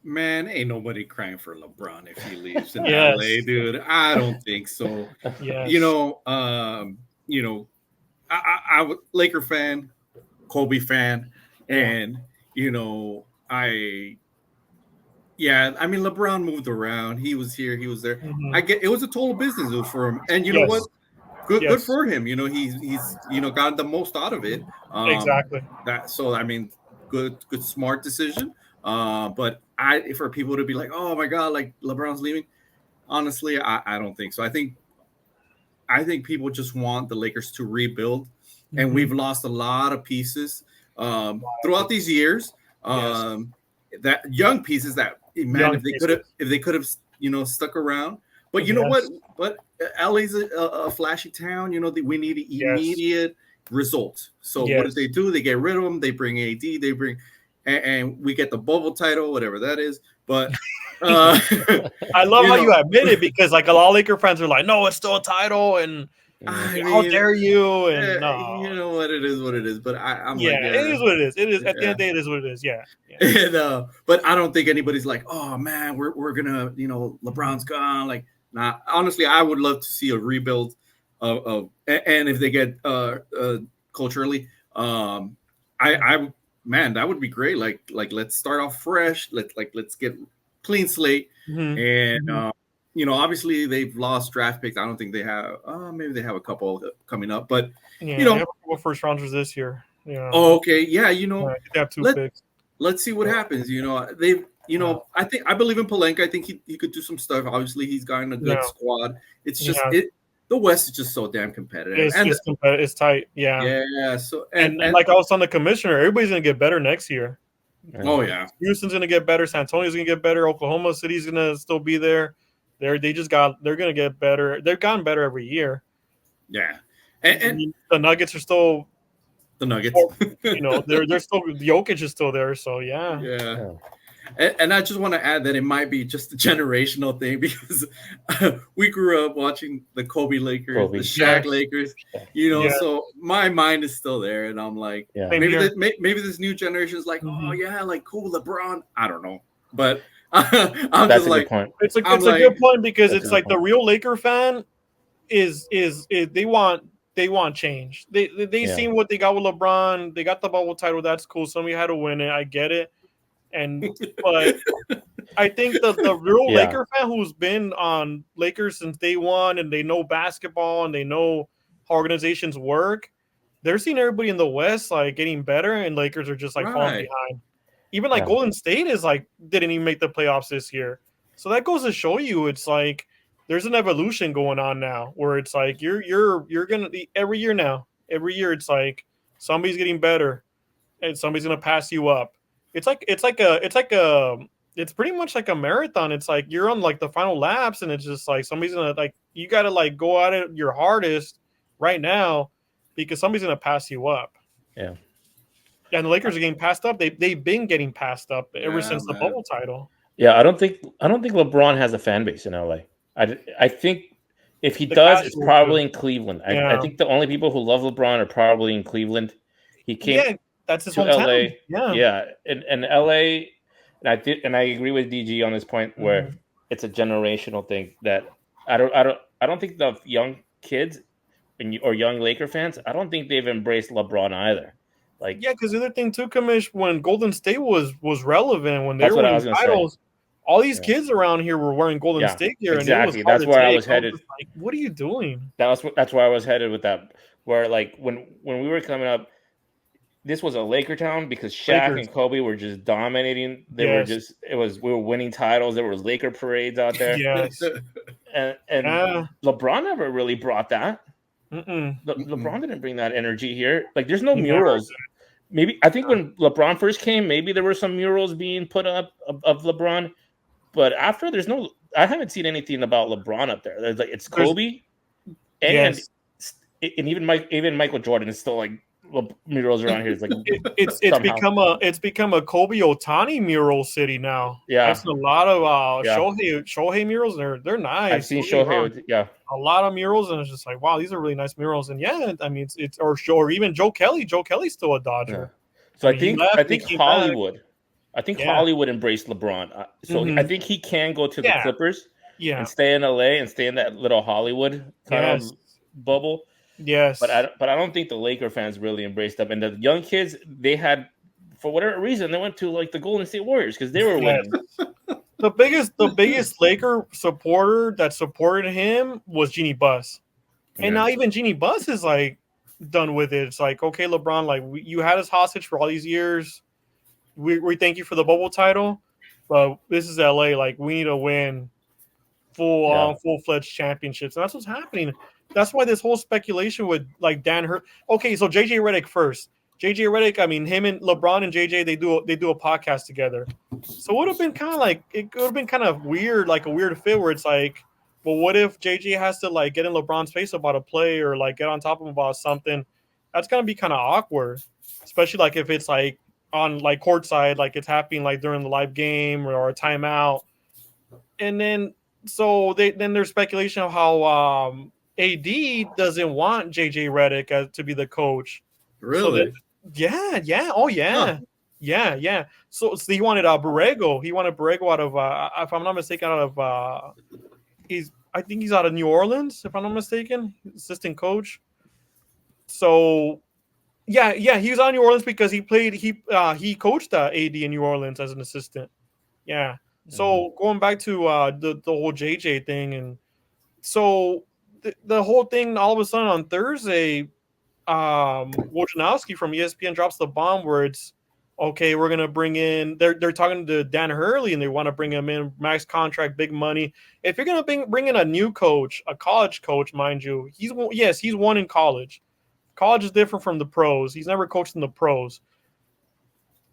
Man, ain't nobody crying for LeBron if he leaves in LA, dude. I don't think so. Yes. I Laker fan, Kobe fan, and I mean LeBron moved around. He was here, he was there. Mm-hmm. I get it was a total business move for him, and you know what? Good for him. You know he's got the most out of it. Exactly. I mean, good smart decision. But for people to be like, oh my God, like LeBron's leaving, honestly, I don't think so. I think people just want the Lakers to rebuild, and we've lost a lot of pieces throughout these years. That young pieces that if they could have stuck around. But you know what? But LA's a flashy town. You know we need immediate results. So what did they do? They get rid of them. They bring AD. They bring. And we get the bubble title, whatever that is. But I love how you admit it because like a lot of Laker fans are like, no, it's still a title, and how dare you? And no, you know what it is. But I'm it is what it is. It is at the end of the day, it is what it is. Yeah. And, but I don't think anybody's like, oh man, we're gonna, LeBron's gone. Like, nah. Honestly, I would love to see a rebuild of and if they get culturally, Man, that would be great. Like let's start off fresh. Let's get clean slate. And obviously they've lost draft picks. I don't think they have. Maybe they have a couple coming up, but they have a couple first rounders this year. Yeah. Oh, okay. Yeah, they have two picks. Let's see what happens. I believe in Pelinka. I think he could do some stuff. Obviously, he's got a good squad. It's just the West is just so damn competitive. It's tight. Yeah. Yeah. So and like I was on the commissioner, everybody's gonna get better next year. Oh yeah. Houston's gonna get better. San Antonio's gonna get better. Oklahoma City's gonna still be there. They're gonna get better. They've gotten better every year. Yeah. And the Nuggets are still the Nuggets. They're still Jokic is still there. So yeah. Yeah. And I just want to add that it might be just a generational thing because we grew up watching the Kobe Lakers, the Shaq Lakers, so my mind is still there. And I'm like, maybe this new generation is like, oh, yeah, like cool, LeBron. I don't know. But I'm That's just like, point. It's a good point because it's like the real Laker fan is they want change. They seen what they got with LeBron. They got the bubble title. That's cool. Somebody had to win it. I get it. But I think the real Laker fan who's been on Lakers since day one and they know basketball and they know how organizations work, they're seeing everybody in the West like getting better and Lakers are just like falling behind. Even like Golden State is like didn't even make the playoffs this year. So that goes to show you it's like there's an evolution going on now where it's like you're gonna every year now. Every year it's like somebody's getting better and somebody's gonna pass you up. It's pretty much like a marathon. It's like you're on like the final laps and it's just like somebody's gonna like you gotta like go at it your hardest right now because somebody's gonna pass you up. Yeah. And the Lakers are getting passed up. They've been getting passed up ever since the bubble title. Yeah, I don't think LeBron has a fan base in LA. I think if he does, it's probably in Cleveland. I think the only people who love LeBron are probably in Cleveland. He came that's his to hometown. LA. And LA, and I agree with DG on this point where it's a generational thing that I don't think the young kids or young Laker fans, I don't think they've embraced LeBron either. Like because the other thing too, Commish, when Golden State was relevant, when they were winning titles, all these kids around here were wearing Golden State gear. Exactly. And it was that's where I was headed. Like, what are you doing? That's where I was headed with that. Where like when we were coming up, this was a Laker town because Shaq and Kobe were just dominating. They were just we were winning titles. There was Laker parades out there. Yes. and LeBron never really brought that. LeBron didn't bring that energy here. Like there's no murals. Maybe I think when LeBron first came, maybe there were some murals being put up of LeBron, but after I haven't seen anything about LeBron up there. There's like it's Kobe, and even Michael Jordan is still like murals around here. It's like it's become a Kobe Otani mural city now. Yeah, I've seen a lot of Shohei murals. They're nice. I've seen Shohei. A lot of murals, and it's just like, wow, these are really nice murals. And I mean, it's or even Joe Kelly. Joe Kelly's still a Dodger. Yeah. So I think Hollywood. I think Hollywood embraced LeBron. So I think he can go to the Clippers. And stay in LA and stay in that little Hollywood kind of bubble. Yes, but I don't think the Laker fans really embraced them. And the young kids, they had, for whatever reason, they went to like the Golden State Warriors because they were winning. The biggest Laker supporter that supported him was Jeannie Buss, and now even Jeannie Buss is like done with it. It's like, okay, LeBron, like you had us hostage for all these years. We thank you for the bubble title, but this is LA. Like we need to win full-fledged championships, and that's what's happening. That's why this whole speculation with like Dan Hurt. Okay, so JJ Redick first. JJ Redick, I mean, him and LeBron and JJ, they do a podcast together. So it would have been kind of like weird, like a weird fit where it's like, well, what if JJ has to like get in LeBron's face about a play or like get on top of him about something? That's gonna be kind of awkward, especially like if it's like on like courtside, like it's happening like during the live game or a timeout. And then there's speculation of how AD doesn't want JJ Redick to be the coach. Really? So he wanted Borrego. He wanted Borrego out of, if I'm not mistaken, I think he's out of New Orleans, if I'm not mistaken, assistant coach. So, he was out of New Orleans because he coached AD in New Orleans as an assistant. Yeah. So going back to the whole JJ thing, and so the whole thing all of a sudden on Thursday. Wojnarowski from ESPN drops the bomb where it's okay. We're gonna bring in. They're talking to Dan Hurley and they want to bring him in, max contract, big money. If you're gonna bring in a new coach, a college coach, mind you, he's won in college. College is different from the pros. He's never coached in the pros.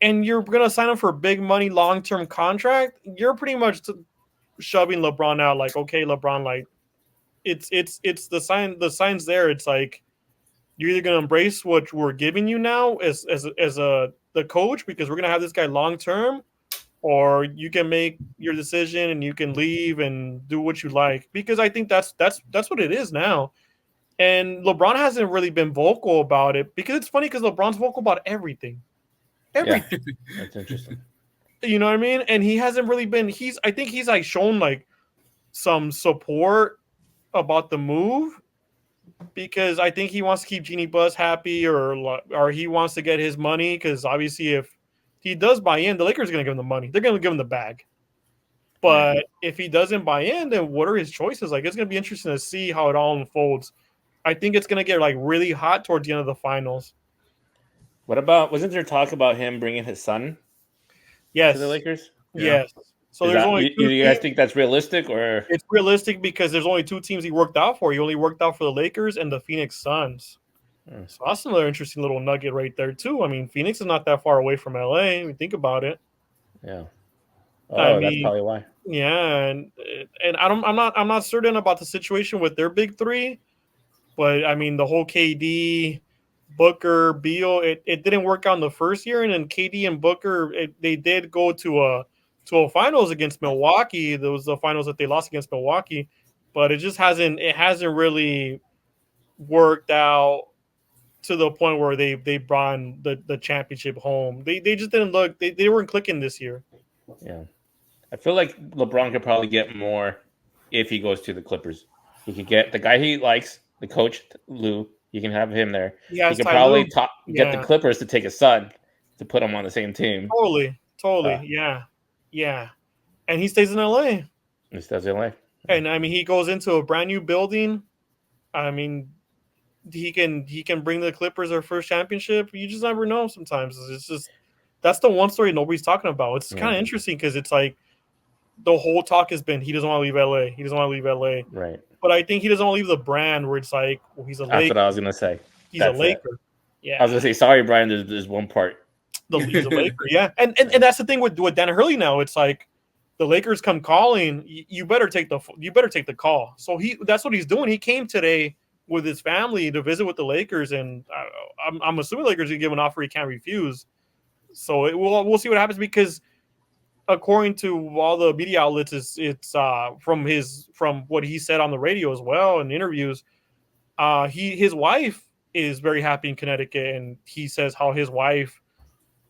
and you're going to sign him for big money, long-term contract, you're pretty much shoving LeBron out. Like, okay, LeBron, like it's the signs there. It's like you're either going to embrace what we're giving you now as the coach, because we're going to have this guy long-term, or you can make your decision and you can leave and do what you like, because I think that's what it is now. And LeBron hasn't really been vocal about it, because it's funny because LeBron's vocal about everything. Everything. Yeah, that's interesting. You know what I mean? And he hasn't really been. I think he's like shown like some support about the move, because I think he wants to keep Jeannie Buss happy, or he wants to get his money, because obviously if he does buy in, the Lakers are going to give him the money. They're going to give him the bag. But if he doesn't buy in, then what are his choices? Like, it's going to be interesting to see how it all unfolds. I think it's going to get like really hot towards the end of the finals. What about, wasn't there talk about him bringing his son to the Lakers? Yes. So there's only do you guys think that's realistic, or it's realistic because there's only 2 teams he worked out for. He only worked out for the Lakers and the Phoenix Suns. So that's another interesting little nugget right there too. I mean, Phoenix is not that far away from LA. When you think about it. Yeah. Oh, that's probably why. Yeah, and I'm not certain about the situation with their big 3, but I mean the whole KD, Booker, Beal, it didn't work out in the first year, and then KD and Booker they did go to a finals against Milwaukee. There was the finals that they lost against Milwaukee, but it hasn't really worked out to the point where they brought the championship home. They just didn't look. They weren't clicking this year. Yeah, I feel like LeBron could probably get more if he goes to the Clippers. He could get the guy he likes, the coach Lou. You can have him there. He could probably get the Clippers to take his son to put him on the same team. Totally. Yeah. And he stays in LA. He stays in LA. And I mean, he goes into a brand new building. I mean, he can bring the Clippers their first championship. You just never know sometimes. It's just, that's the one story nobody's talking about. It's kind of interesting because it's like the whole talk has been he doesn't want to leave LA. He doesn't want to leave LA. Right. But I think he doesn't want to leave the brand where it's like, well, he's a Laker. That's what I was gonna say. He's a Laker. Yeah. I was gonna say, sorry, Brian. There's one part. He's a Laker. Yeah. And that's the thing with Dan Hurley now. It's like the Lakers come calling. You better take the call. So that's what he's doing. He came today with his family to visit with the Lakers, and I'm assuming the Lakers are going to give an offer he can't refuse. So we'll see what happens, because according to all the media outlets, it's from what he said on the radio as well in interviews. His wife is very happy in Connecticut, and he says how his wife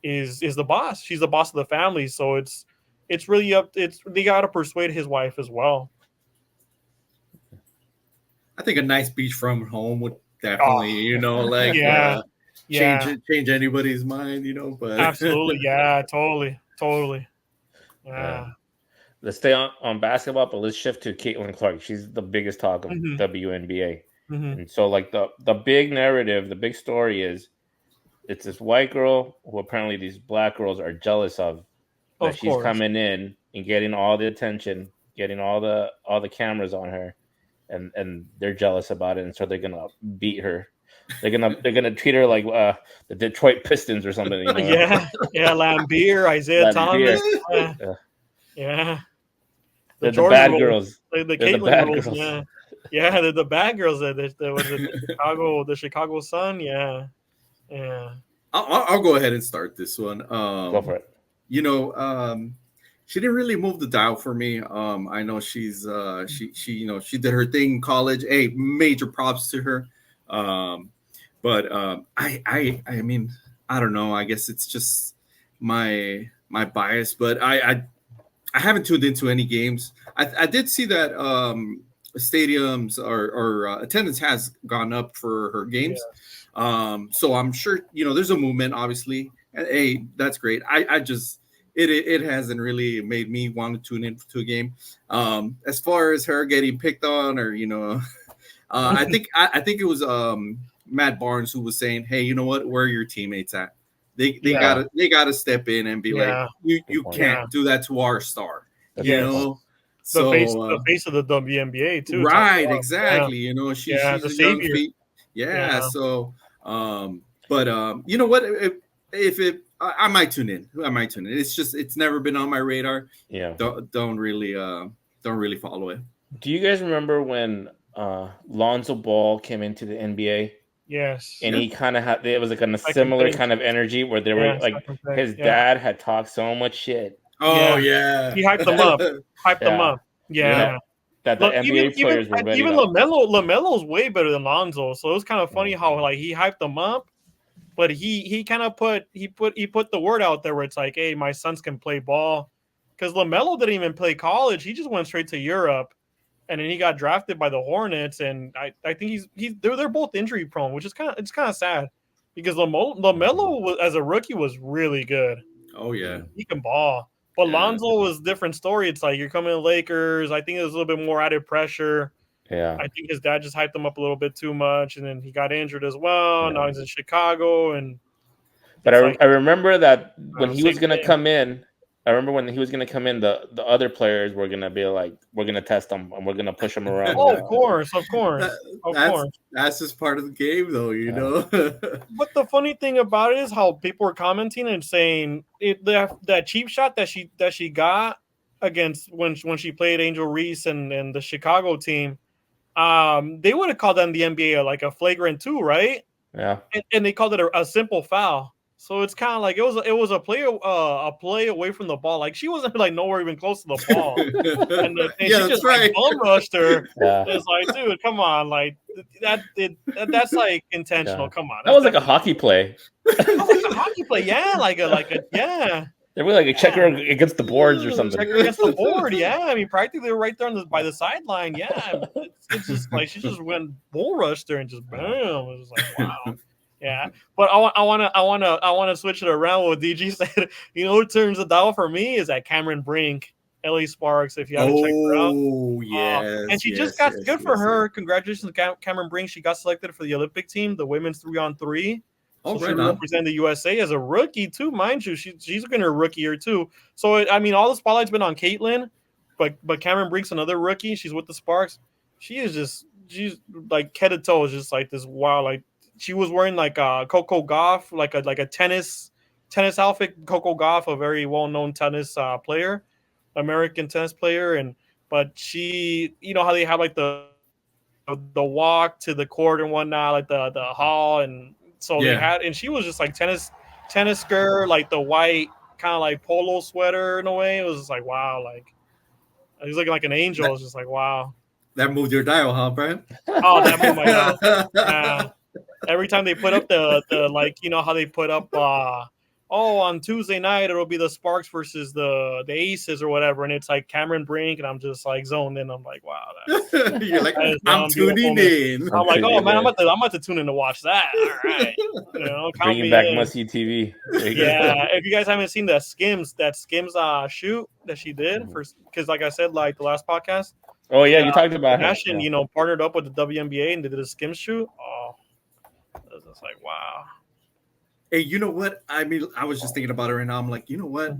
is the boss. She's the boss of the family. So it's really they got to persuade his wife as well. I think a nice beachfront home would definitely, change anybody's mind, but absolutely, yeah, totally. Yeah. Let's stay on basketball, but let's shift to Caitlyn Clark. She's the biggest talk of WNBA. And so, like, the big narrative, the big story is it's this white girl who apparently these black girls are jealous of. That she's coming in and getting all the attention, getting all the cameras on her. And they're jealous about it, and so they're gonna beat her. They're gonna treat her like the Detroit Pistons or something. Yeah, Lambeer, Isaiah Thomas. Yeah. They're the bad girls. The Caitlyn girls. Yeah, they're the bad girls. That was the Chicago Sun. Yeah. I'll go ahead and start this one. Go for it. She didn't really move the dial for me. I know she's she did her thing in college. Hey, major props to her. But I mean, I don't know. I guess it's just my bias, but I haven't tuned into any games. I did see that stadiums or attendance has gone up for her games. Yeah. So I'm sure there's a movement, obviously, and hey, that's great. I just it hasn't really made me want to tune into a game. As far as her getting picked on, or I think it was Matt Barnes who was saying, "Hey, you know what? Where are your teammates at? They gotta step in and be like, you can't do that to our star." So the face of the WNBA too. Right, exactly. She's the savior. So, but you know what? If I might tune in. It's never been on my radar. Yeah. Don't really follow it. Do you guys remember when Lonzo Ball came into the NBA? Yes. And he kind of had, it was like a Second similar pick. kind of energy where they were like, second pick. his dad had talked so much shit. Oh yeah. He hyped them up. Them up. Yeah. That the NBA players were ready. Even LaMelo's way better than Lonzo, so it was kind of funny how like he hyped them up, but he kind of put the word out there where it's like, hey, my sons can play ball, because LaMelo didn't even play college. He just went straight to Europe, and then he got drafted by the Hornets, and I think they're both injury prone, which is kind of sad, because LaMelo as a rookie was really good. Oh yeah, he can ball. But Lonzo was a different story. It's like you're coming to Lakers. I think it was a little bit more added pressure. Yeah. I think his dad just hyped him up a little bit too much, and then he got injured as well. Yeah. Now he's in Chicago, but I remember that when he was going to come in. I remember when he was going to come in, the other players were going to be like, we're going to test him and we're going to push him around. Oh, of course. That's just part of the game, though, you know. But the funny thing about it is how people were commenting and saying that cheap shot that she got against when she played Angel Reese and the Chicago team, they would have called that in the NBA like a flagrant 2, right? Yeah. And they called it a simple foul. So it's kind of like it was a play away from the ball. Like she wasn't like nowhere even close to the ball, and she just like bum rushed her. Yeah. It's like, dude, come on, like that's like intentional. Yeah. Come on, that was like a hockey play. Like a hockey play, yeah, like a yeah. They were like a checker against the boards or something. Checker against the board, yeah. I mean, practically they were right there by the sideline. Yeah, it's just like she just went bull rushed her and just bam. It was like wow. Yeah, but I want to switch it around. What DG said, you know, who turns the dial for me is that Cameron Brink, LA Sparks. If you haven't checked her out, yes, and she just got good for her. Congratulations, Cameron Brink. She got selected for the Olympic team, the women's 3-on-3. So she represent the USA as a rookie too, mind you. She's going to rookie year too. So I mean, all the spotlight's been on Caitlyn, but Cameron Brink's another rookie. She's with the Sparks. She's like head to toe is just like this wild like. She was wearing like a Coco Gauff, like a tennis outfit. Coco Gauff, a very well-known tennis player, American tennis player, but she, you know how they have like the walk to the court and whatnot, like the hall, and so they had, and she was just like tennis skirt, like the white kind of like polo sweater in a way. It was just like wow, like it was looking like an angel. It was just like wow. That moved your dial, huh, Brian? Oh, that moved my dial. Yeah. Every time they put up the like, you know how they put up on Tuesday night it'll be the Sparks versus the Aces or whatever, and it's like Cameron Brink, and I'm just like zoned in. I'm like, wow, you're like, I'm tuning in. I'm like, oh man, I'm about to tune in to watch that. All right, you know, bringing back must-see TV. Yeah, if you guys haven't seen that Skims shoot that she did because like I said, like the last podcast. Oh yeah, you talked about Ashton, you know, partnered up with the WNBA and they did a Skims shoot. Oh. It's like wow. Hey, you know what? I mean, I was just thinking about it right now. I'm like, you know what?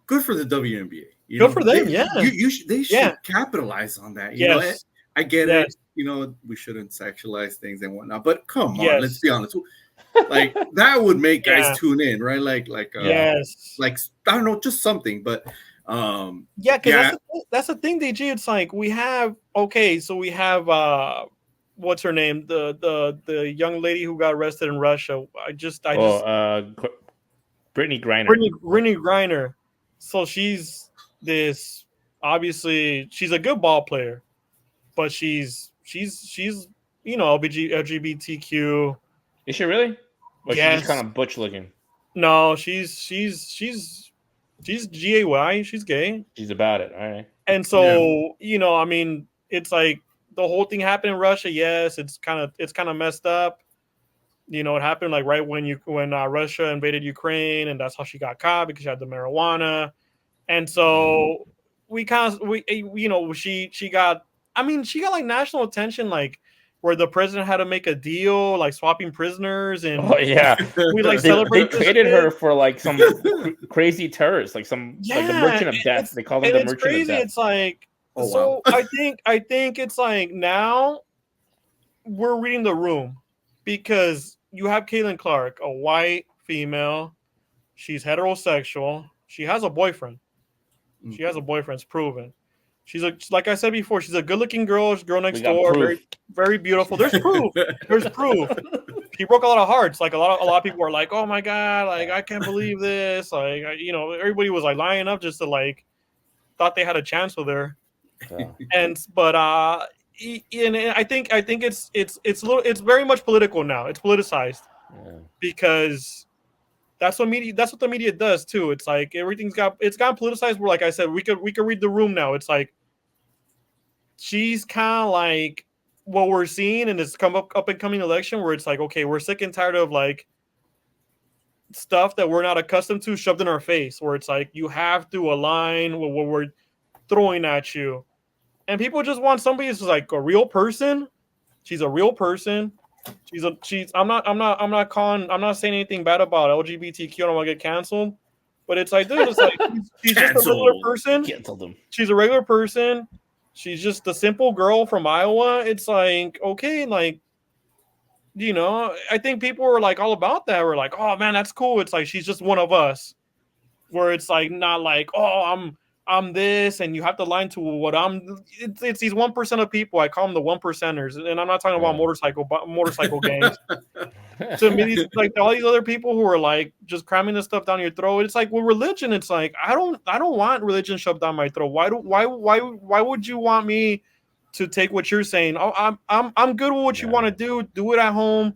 Good for the WNBA. Good for them, They should capitalize on that. You know, I get it. You know, we shouldn't sexualize things and whatnot, but come on, let's be honest. Like that would make guys tune in, right? Like like I don't know, just something, but because that's the thing, DG. It's like we have what's her name? The young lady who got arrested in Russia. Brittany Griner. Brittany Griner. So she's this. Obviously, she's a good ball player, but she's you know LGBTQ. Is she really? Or she's kind of butch looking. No, she's gay. She's gay. She's about it. All right. And so you know, I mean, it's like. The whole thing happened in Russia. Yes, it's kind of messed up. You know, it happened like right when Russia invaded Ukraine, and that's how she got caught because she had the marijuana. And so she got like national attention, like where the president had to make a deal, like swapping prisoners, and we like celebrated. They traded her for like some crazy terrorist, like some like the merchant of death. They call them the merchant of death. It's like. So I think it's like now we're reading the room because you have Caitlyn Clark, a white female, She's heterosexual. She has a boyfriend. She has a boyfriend. It's proven. She's like I said before. She's a good-looking girl. She's girl next door. Very, very beautiful. There's proof. There's proof. She broke a lot of hearts. Like a lot of people are like, "Oh my god! Like I can't believe this!" Like everybody was like lining up just to like thought they had a chance with her. Yeah. And I think it's very much political now. It's politicized because that's what the media does too. It's like it's gotten politicized. Where, like I said, we could read the room now. It's like she's kind of like what we're seeing, and it's come up and coming election where it's like, okay, we're sick and tired of like stuff that we're not accustomed to shoved in our face. Where it's like you have to align with what we're throwing at you, and people just want somebody who's like a real person. She's a real person. I'm not saying anything bad about LGBTQ. I don't want to get canceled, but it's like, dude, it's like she's just a regular person. She's a regular person. She's just a simple girl from Iowa. It's like, okay, like, I think people were like all about that. We're like, oh man, that's cool. It's like she's just one of us. Where it's like not like, oh, I'm this, and you have to line to what I'm. It's these 1% of people. I call them the 1%ers, and I'm not talking about motorcycle gangs. To me, like all these other people who are like just cramming this stuff down your throat. It's like with religion. It's like I don't want religion shoved down my throat. Why would you want me to take what you're saying? Oh, I'm good with what you want to do. Do it at home.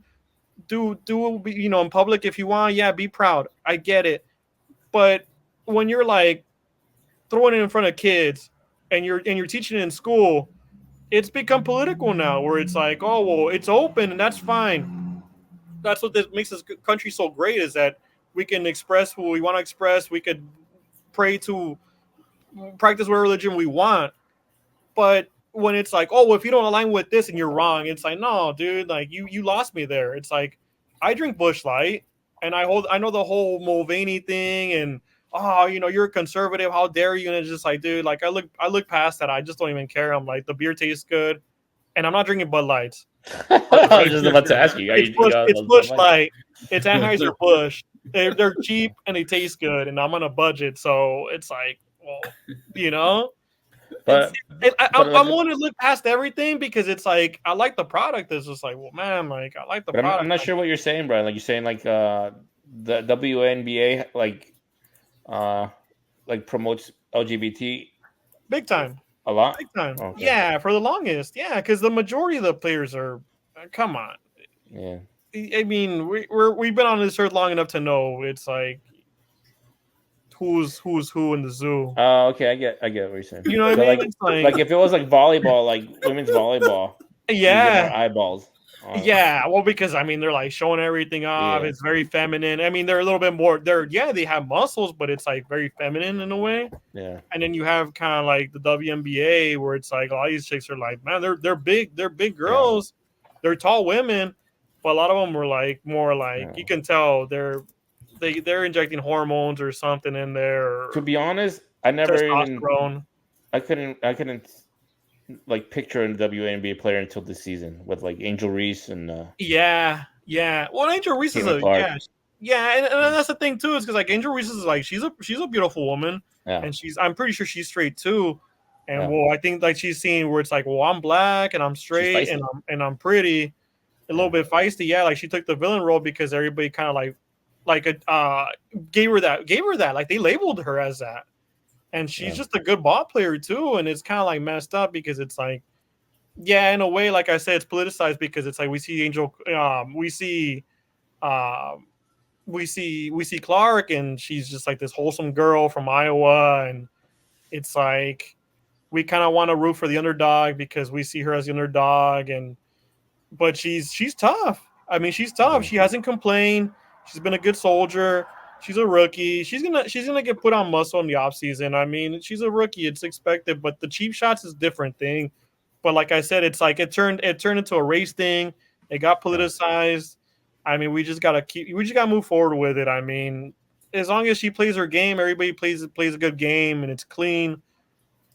Do it, in public if you want. Yeah, be proud. I get it, but when you're like throwing it in front of kids and you're teaching it in school, it's become political now where it's like, oh, well, it's open and that's fine. That's what makes this country so great is that we can express what we want to express. We could practice whatever religion we want. But when it's like, oh, well, if you don't align with this and you're wrong, it's like, no, dude, like you lost me there. It's like, I drink Busch Light and I know the whole Mulvaney thing and, oh, you're a conservative. How dare you? And it's just like, dude, like I look past that. I just don't even care. I'm like, the beer tastes good, and I'm not drinking Bud Lights. I was just about to ask you. It's Busch Light. It's Anheuser-Busch. They're cheap and they taste good, and I'm on a budget, so it's like, well, But I'm willing to look past everything because it's like I like the product. It's just like, well, man, like I like the product. I'm not sure what you're saying, bro. Like you're saying, like the WNBA, like promotes LGBT big time, a lot, big time. Okay. Yeah, for the longest, yeah, because the majority of the players are. Come on, yeah. I mean, we've been on this earth long enough to know it's like who's who in the zoo. Oh, okay, I get what you're saying. You know what I mean? Like if it was like volleyball, like women's volleyball, yeah, eyeballs. Yeah, well, because I mean they're like showing everything off. Yeah. It's very feminine. I mean, they're a little bit more. They have muscles, but it's like very feminine in a way. Yeah. And then you have kind of like the WNBA where it's like all these chicks are like, man, they're big girls, they're tall women, but a lot of them were like more like you can tell they're injecting hormones or something in there. To be honest, I couldn't like picture a WNBA player until this season with like Angel Reese and yeah. Well, Angel Reese is and that's the thing too is because like Angel Reese is like she's a beautiful woman and I'm pretty sure she's straight too, and well I think like she's seen where it's like, well, I'm black and I'm straight and I'm pretty, a little bit feisty, like she took the villain role because everybody kind of gave her that like they labeled her as that. And she's just a good ball player too, and it's kind of like messed up because it's like, in a way, like I said, it's politicized because it's like we see we see Clark, and she's just like this wholesome girl from Iowa, and it's like we kind of want to root for the underdog because we see her as the underdog, but she's tough. I mean, she's tough. She hasn't complained. She's been a good soldier. She's a rookie. She's gonna get put on muscle in the offseason. I mean, she's a rookie. It's expected, but the cheap shots is a different thing. But like I said, it's like it turned into a race thing. It got politicized. I mean, we just gotta move forward with it. I mean, as long as she plays her game, everybody plays a good game and it's clean.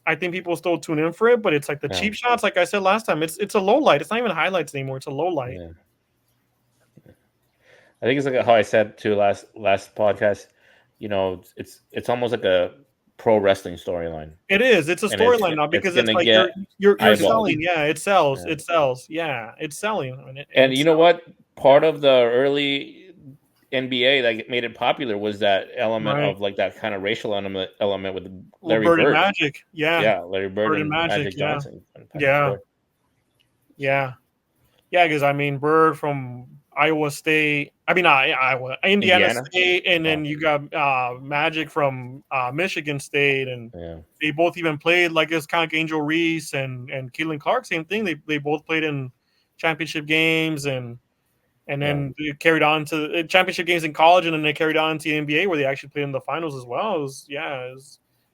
I think people still tune in for it, but it's like the cheap shots, like I said last time, it's a low light. It's not even highlights anymore. It's a low light. Yeah. I think it's like how I said to last podcast. it's almost like a pro wrestling storyline. It is. It's a storyline now because it's like you're selling. Yeah, it sells. Yeah. It sells. Yeah, it's selling. And you know what? Part of the early NBA that made it popular was that element of like that kind of racial element with Larry Bird and and Magic. Yeah, Larry Bird and Magic Johnson. Yeah. Because I mean, Bird from Iowa State. I mean, Indiana State, and then you got Magic from Michigan State, and they both even played like it's kind of like Angel Reese and Caitlyn Clark. Same thing. They both played in championship games, and then they carried on to championship games in college, and then they carried on to the NBA where they actually played in the finals as well.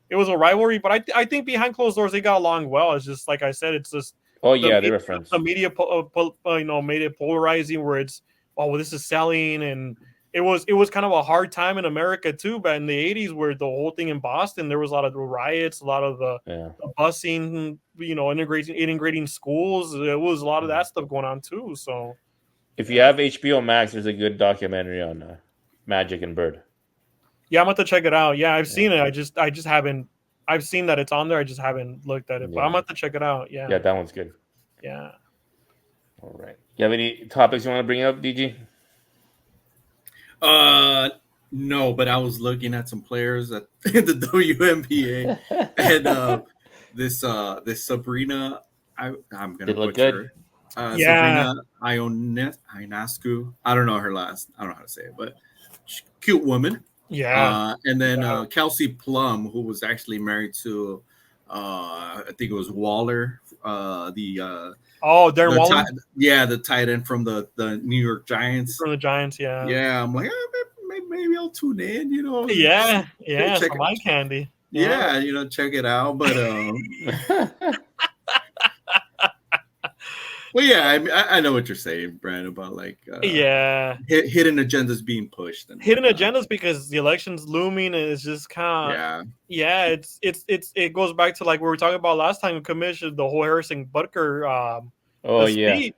It was a rivalry, but I think behind closed doors they got along well. It's just like I said, it's just. They were friends. The media, made it polarizing, where it's, this is selling, and it was kind of a hard time in America too. But in the '80s, where the whole thing in Boston, there was a lot of the riots, a lot of the busing, integrating schools. It was a lot of that stuff going on too. So, if you have HBO Max, there's a good documentary on Magic and Bird. Yeah, I'm about to check it out. Yeah, I've seen it. I just haven't. I've seen that it's on there. I just haven't looked at it, but I'm about to check it out. Yeah. Yeah, that one's good. Yeah. All right. You have any topics you want to bring up, DG? No, but I was looking at some players in the WNBA, and this Sabrina, I'm gonna butcher her. Sabrina Ionescu. I don't know her last. I don't know how to say it, but cute woman. Yeah. And then Kelsey Plum, who was actually married to, I think it was Waller, Darren Waller? The tight end from the New York Giants. From the Giants, yeah. Yeah, I'm like, maybe I'll tune in, Yeah, some eye candy. Yeah, check it out. But well, yeah, I know what you're saying, Brad, about like hidden agendas being pushed. And hidden agendas because the election's looming, and it's just kind of it goes back to like we were talking about last time. Commissioned the whole Harrison Butker speech,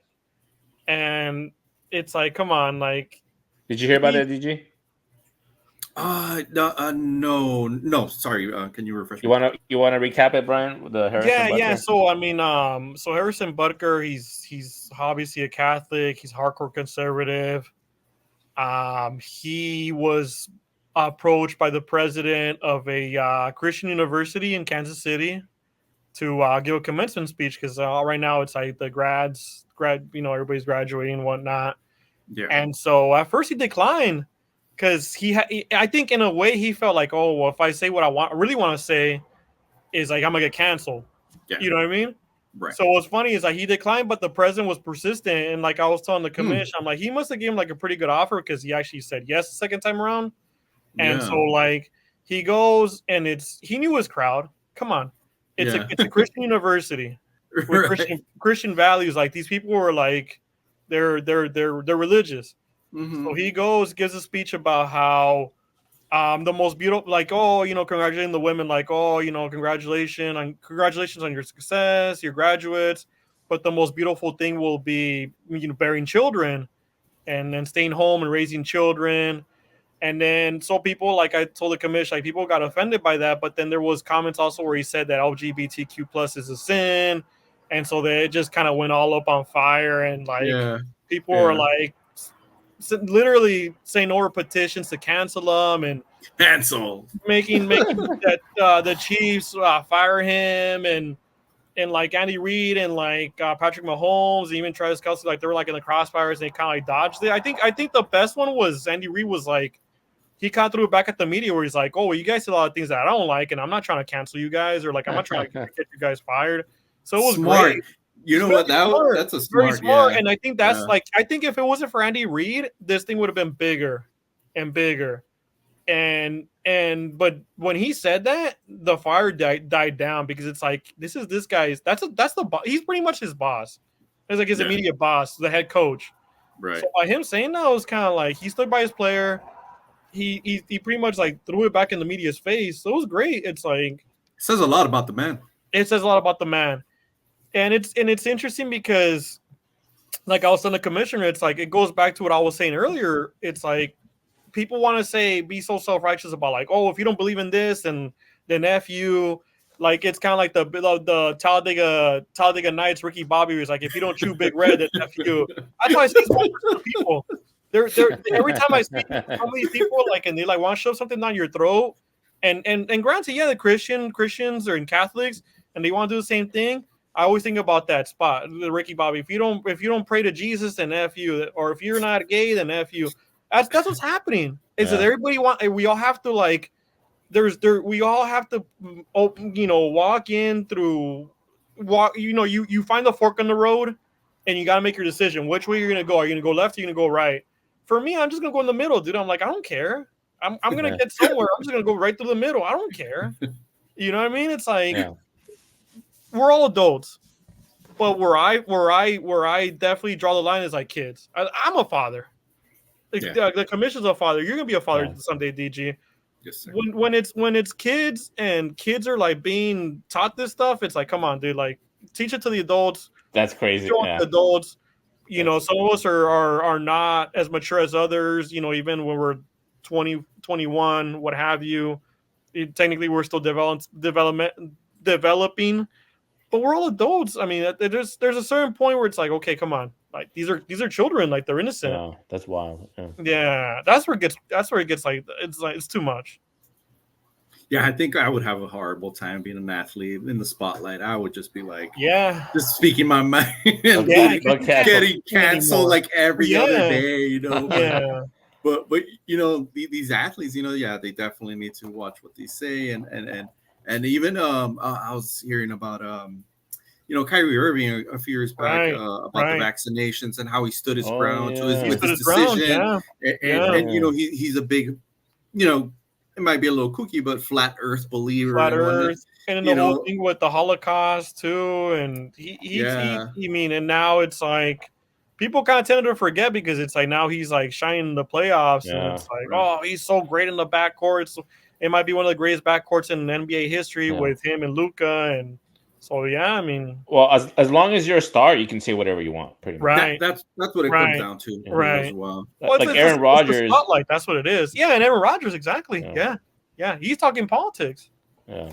and it's like, come on, like, did you hear about that, DG? No. Sorry. Can you refresh? You want to recap it, Brian? The Harrison Butker? Yeah. So I mean, so Harrison Butker, he's obviously a Catholic. He's hardcore conservative. He was approached by the president of a Christian university in Kansas City to give a commencement speech because right now it's like the everybody's graduating and whatnot. Yeah. And so at first he declined. Because I think in a way he felt like, if I say what I really want to say, is like I'm gonna get canceled. Yeah. You know what I mean? Right. So what's funny is like he declined, but the president was persistent, and like I was telling the commission, I'm like, he must have given like a pretty good offer because he actually said yes the second time around. And so like he goes, and he knew his crowd. Come on, it's a Christian university with Christian values. Like these people were like, they're religious. Mm-hmm. So he goes, gives a speech about how the most beautiful, like, congratulating the women, like, congratulations on your success, your graduates. But the most beautiful thing will be, bearing children and then staying home and raising children. And then so people, like I told the commission, like people got offended by that. But then there was comments also where he said that LGBTQ plus is a sin. And so it just kind of went all up on fire. And like people were like, literally saying over petitions to cancel them and making that the Chiefs fire him and like Andy Reid and like Patrick Mahomes, even Travis Kelce, like they were like in the crossfires and they kind of like dodged it. I think the best one was Andy Reid was like he kind of threw it back at the media where he's like, you guys said a lot of things that I don't like and I'm not trying to cancel you guys or like I'm not trying to get you guys fired. So it was smart. Great. You know what? That's a smart, very smart, and I think that's like I think if it wasn't for Andy Reid, this thing would have been bigger and bigger, but when he said that, the fire died down because it's like this guy's he's pretty much his boss. It's like his immediate boss, the head coach. Right. So by him saying that, it was kind of like he stood by his player. He pretty much like threw it back in the media's face. So it was great. It's like it says a lot about the man. It says a lot about the man. And it's interesting because, like I was telling the commissioner, it's like it goes back to what I was saying earlier. It's like people want to say be so self-righteous about like, oh, if you don't believe in this, then F you. Like it's kind of like the Talladega Nights. Ricky Bobby was like, if you don't chew Big Red, then F you. That's why I see 1% of people. They're every time I see some of these people like, and they like want to shove something down your throat, and granted, yeah, the Christians or in Catholics, and they want to do the same thing. I always think about that spot, the Ricky Bobby. If you don't pray to Jesus, then F you. Or if you're not gay, then F you. That's what's happening. Is that everybody we all have to like. We all have to walk in through you find the fork in the road, and you got to make your decision which way you're gonna go. Are you gonna go left? Or are you gonna go right? For me, I'm just gonna go in the middle, dude. I'm like, I don't care. I'm gonna get somewhere. I'm just gonna go right through the middle. I don't care. You know what I mean? It's like we're all adults, but where I definitely draw the line is like kids. I'm a father. The commission's a father. You're gonna be a father someday, DG. Yes, sir. When it's kids and kids are like being taught this stuff, it's like, come on, dude, like teach it to the adults. That's crazy. The adults, some of us are not as mature as others. Even when we're 20, 21, what have you. Technically, we're still developing, but we're all adults. I mean, there's a certain point where it's like, okay, come on, like these are children, like they're innocent. No, that's wild. Yeah, that's where it gets like it's too much. Yeah, I think I would have a horrible time being an athlete in the spotlight. I would just be like, just speaking my mind, and getting canceled like every other day, Yeah. But these athletes, they definitely need to watch what they say, and even I was hearing about Kyrie Irving a few years back about the vaccinations and how he stood his ground with his decision, and he's a big, it might be a little kooky, but flat Earth believer. Flat Earth, and the whole thing with the Holocaust too, and and now it's like people kind of tend to forget because it's like now he's like shining the playoffs, and it's like, oh, he's so great in the backcourts. It might be one of the greatest backcourts in NBA history with him and Luka, and so I mean, well, as long as you're a star, you can say whatever you want, pretty much. Right. That's what it comes down to, as well. Like Aaron Rodgers, spotlight. That's what it is. Yeah, and Aaron Rodgers, exactly. Yeah. He's talking politics. Yeah.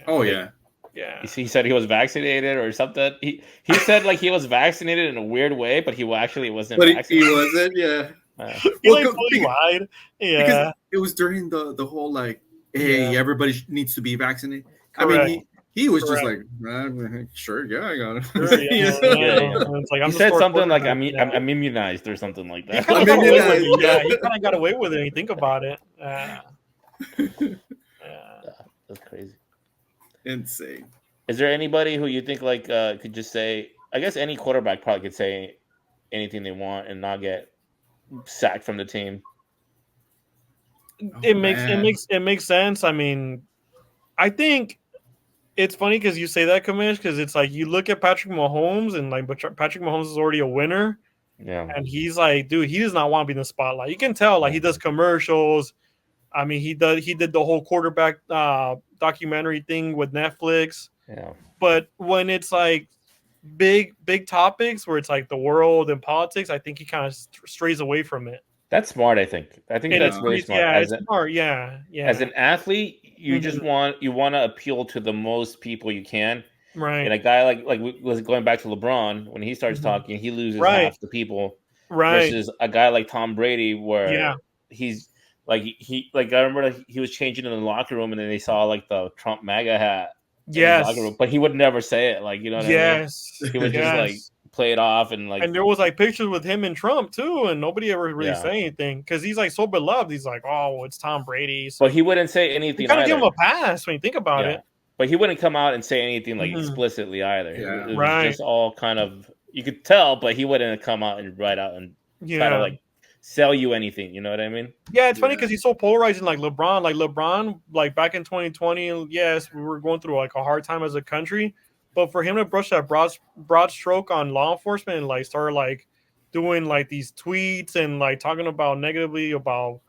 Oh yeah. Yeah. He said he was vaccinated or something. He said like he was vaccinated in a weird way, but he actually wasn't. But vaccinated. he wasn't. Yeah. He lied. Yeah. Because it was during the whole like, hey, everybody needs to be vaccinated. Correct. I mean, he was just like, sure, yeah, I got it. Sure, It's like, he said something like, I'm immunized or something like that. He kind of got away with it. When you think about it. That's crazy. Insane. Is there anybody who you think like could just say? I guess any quarterback probably could say anything they want and not get sacked from the team. It makes sense. I mean, I think it's funny because you say that, Kamish, because it's like you look at Patrick Mahomes and like, but Patrick Mahomes is already a winner. Yeah. And he's like, dude, he does not want to be in the spotlight. You can tell, like, he does commercials. I mean, he did the whole quarterback documentary thing with Netflix. Yeah. But when it's like big topics where it's like the world and politics, I think he kind of strays away from it. That's smart, I think. That's really smart. Yeah, it's smart. Yeah. As an athlete, you just want to appeal to the most people you can. Right. And a guy like was going back to LeBron, when he starts talking, he loses half the people. Right. Versus a guy like Tom Brady, where he's like I remember he was changing in the locker room, and then they saw like the Trump MAGA hat. Yes. In the locker room, but he would never say it. Like, you know what I mean? He would just like play it off and like. And there was like pictures with him and Trump too, and nobody ever really say anything because he's like so beloved. He's like, oh, it's Tom Brady. So but he wouldn't say anything. You kind of give him a pass when you think about it. But he wouldn't come out and say anything like explicitly either. Yeah. It was just all kind of, you could tell, but he wouldn't come out and write out and try to like sell you anything. You know what I mean? Yeah, it's funny because he's so polarizing. Like LeBron, like back in 2020, yes, we were going through like a hard time as a country. But for him to brush that broad stroke on law enforcement and like start like doing like these tweets and like talking about negatively about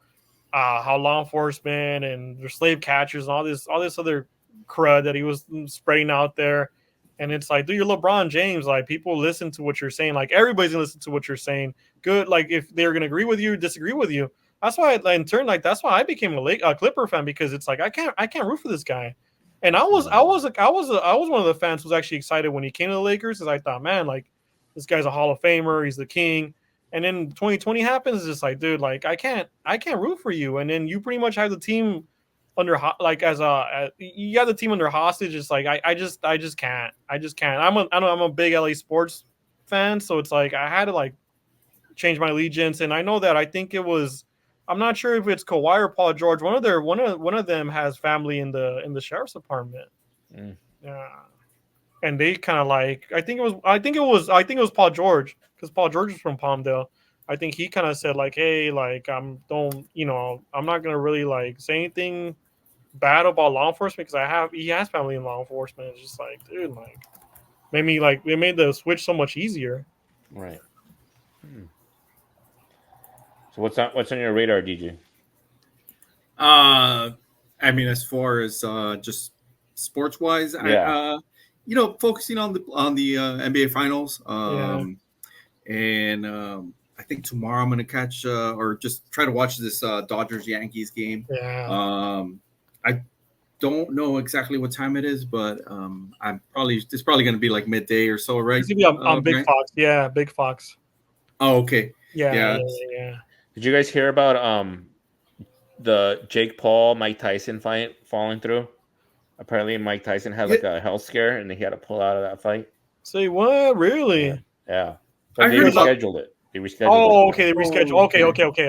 how law enforcement and their slave catchers and all this other crud that he was spreading out there. And it's like, dude, you're LeBron James. Like, people listen to what you're saying. Like, everybody's gonna listen to what you're saying. Good. Like, if they're gonna agree with you, disagree with you. that's why in turn, like that's why I became a Clipper fan, because it's like I can't root for this guy. And I was one of the fans who was actually excited when he came to the Lakers, because I thought, man, like this guy's a Hall of Famer, he's the king. And then 2020 happens, it's just like, dude, like I can't root for you. And then you pretty much have the team under you have the team under hostage. It's like I just can't. I'm a big LA sports fan, so it's like I had to like change my allegiance. And I know that I think it was, I'm not sure if it's Kawhi or Paul George. One of them has family in the sheriff's department. Yeah, and they kind of like, I think it was Paul George, because Paul George is from Palmdale. I think he kind of said like, hey, like I'm not gonna really like say anything bad about law enforcement, because he has family in law enforcement. It's just like, dude, like maybe like it made the switch so much easier. Right. So what's on your radar, DJ? I mean, as far as just sports wise, yeah. Focusing on the NBA finals. And I think tomorrow I'm going to catch or just try to watch this Dodgers Yankees game. Yeah. I don't know exactly what time it is, but it's probably going to be like midday or so, right? It's going to be on Big Fox. Yeah, Big Fox. Oh, okay. Yeah. Did you guys hear about the Jake Paul Mike Tyson fight falling through? Apparently, Mike Tyson had like a health scare, and he had to pull out of that fight. Say what? Really? Yeah. But they rescheduled it. They rescheduled. Oh, okay. They rescheduled.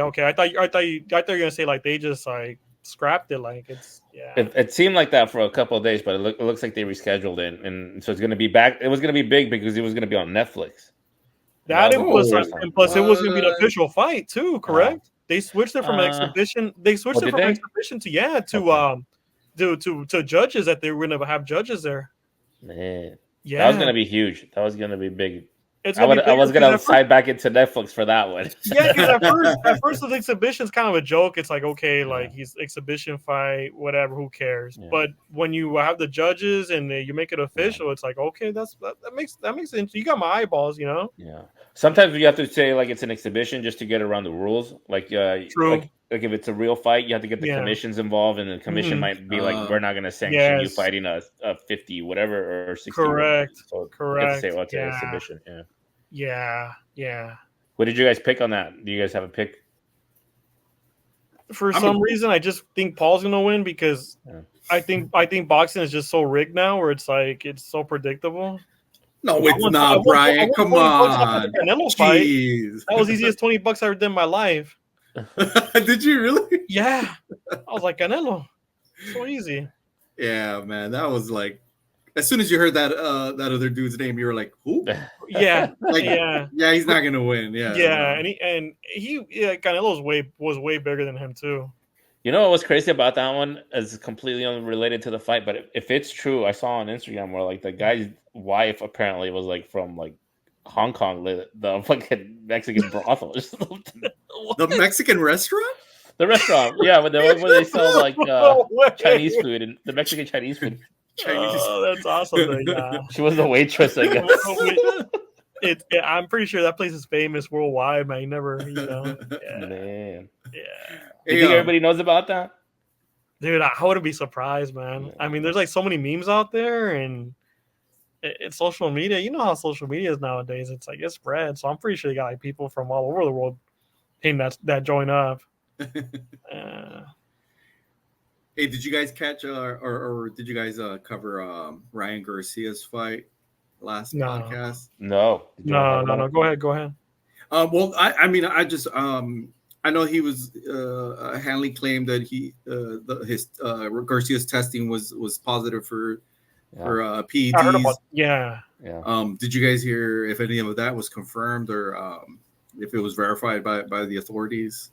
Okay. I thought you were gonna say like they just like scrapped it. Like it's It seemed like that for a couple of days, but it looks like they rescheduled it, and so it's gonna be back. It was gonna be big because it was gonna be on Netflix. It was, and plus it was gonna be an official fight too. Correct? They switched it from exhibition. They switched it from exhibition to judges, that they were gonna have judges there. Man, that was gonna be huge. That was gonna be big. I was gonna slide back into Netflix for that one. Yeah, because at first the exhibition's kind of a joke. It's like, okay, like he's exhibition fight, whatever, who cares? Yeah. But when you have the judges and you make it official, it's like, okay, that makes sense. You got my eyeballs, Yeah. Sometimes you have to say like it's an exhibition just to get around the rules. Like true. Like if it's a real fight, you have to get the commissions involved, and the commission might be like, we're not going to sanction you fighting a 50 whatever or 60. Correct. So correct. You have to say, well, it's an exhibition. Yeah. What did you guys pick on that? Do you guys have a pick? For some reason, I just think Paul's going to win, because I think boxing is just so rigged now, where it's like it's so predictable. No, it's not, Brian. Come on. Jeez. That was the easiest $20 I ever did in my life. Did you really? Yeah. I was like, Canelo. So easy. Yeah, man. That was like, as soon as you heard that other dude's name, you were like, who? Yeah. Yeah, he's not gonna win. Yeah. Yeah, and he Canelo was way bigger than him too. You know what was crazy about that one is completely unrelated to the fight, but if it's true, I saw on Instagram where like the guy's wife apparently was like from like Hong Kong, the fucking Mexican brothel. The Mexican restaurant? The restaurant, yeah, where they sell like Chinese food, and the Mexican Chinese food. Oh, that's awesome. Yeah. She was the waitress, I guess. I'm pretty sure that place is famous worldwide, man. You never, Yeah. Man. Yeah. You think everybody knows about that? Dude, I wouldn't be surprised, man. Yeah. I mean, there's like so many memes out there, and it's social media. You know how social media is nowadays. It's like, it's spread. So I'm pretty sure you got like people from all over the world hitting that join up. Hey, did you guys catch or did you guys cover Ryan Garcia's fight last podcast? No. Go ahead. Well, I mean, I just I know he was Hanley claimed that his Garcia's testing was positive for PEDs. I heard about, yeah. Did you guys hear if any of that was confirmed, or if it was verified by the authorities?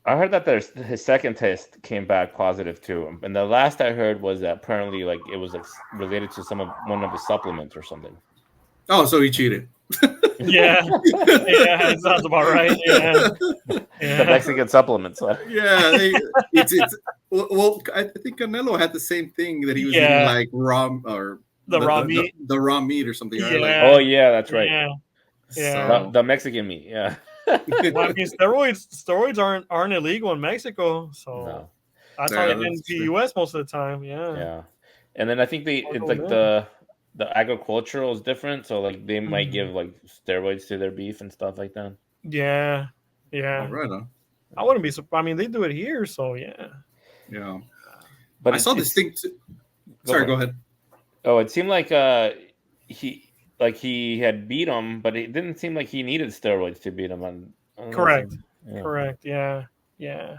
I heard that his second test came back positive too, and the last I heard was that apparently like it was like related to one of his supplements or something. Oh, so he cheated. Yeah, it sounds about right. Yeah. The Mexican supplements. Yeah, well, I think Canelo had the same thing, that he was eating like raw or raw meat, the raw meat or something. Yeah. Right? Like, oh yeah, that's right. Yeah. The Mexican meat. Yeah. Well, I mean, steroids aren't illegal in Mexico, so No. that's how they get into the U.S. most of the time. Yeah. Yeah, and then I think it's like the agricultural is different, so like they might give like steroids to their beef and stuff like that. Yeah. Oh, right on. I wouldn't be surprised. I mean, they do it here, so yeah. Yeah. But I saw this thing too. Sorry, go ahead. Oh, it seemed like he had beat him, but it didn't seem like he needed steroids to beat him. Correct. Correct. Yeah. Yeah.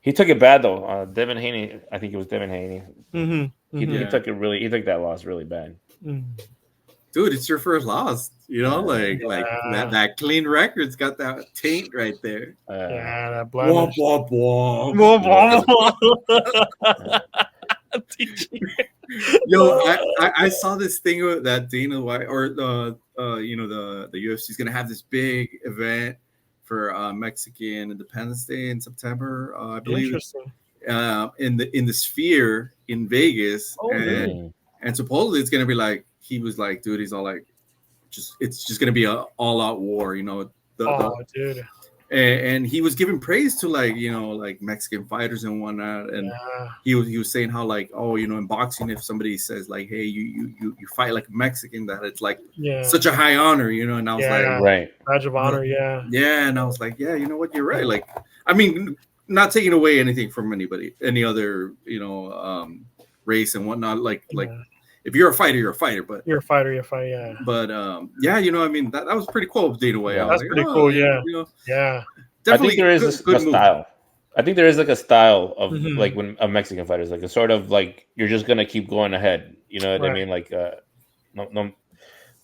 He took it bad though. Devin Haney, I think it was Devin Haney. Mm-hmm. He took it really. He took that loss really bad. Dude, it's your first loss. You know, like that clean record's got that taint right there. Yeah, that blemish. Womp womp womp. Yo, I saw this thing that Dana White or the UFC is gonna have this big event for Mexican Independence Day in September, I believe. Interesting. In the Sphere in Vegas, really? And supposedly it's gonna be like he was like, dude, he's all like, it's just gonna be a all out war, you know. Dude. And he was giving praise to like Mexican fighters and whatnot, and he was saying how like, oh, you know, in boxing, if somebody says like, hey, you fight like a Mexican, that it's like such a high honor, you know. And I was like, right, badge of honor, and I was like, yeah, you know what, you're right. Like, I mean, not taking away anything from any other race and whatnot. Like if you're a fighter, you're a fighter. But you're a fighter, you fight, yeah. But you know, I mean, that was pretty cool of Dana White. Yeah, that's pretty cool, yeah. You know, yeah. Definitely, I think there is a style. I think there is like a style of like when a Mexican fighter is like a sort of like you're just gonna keep going ahead. You know what I mean? Like no.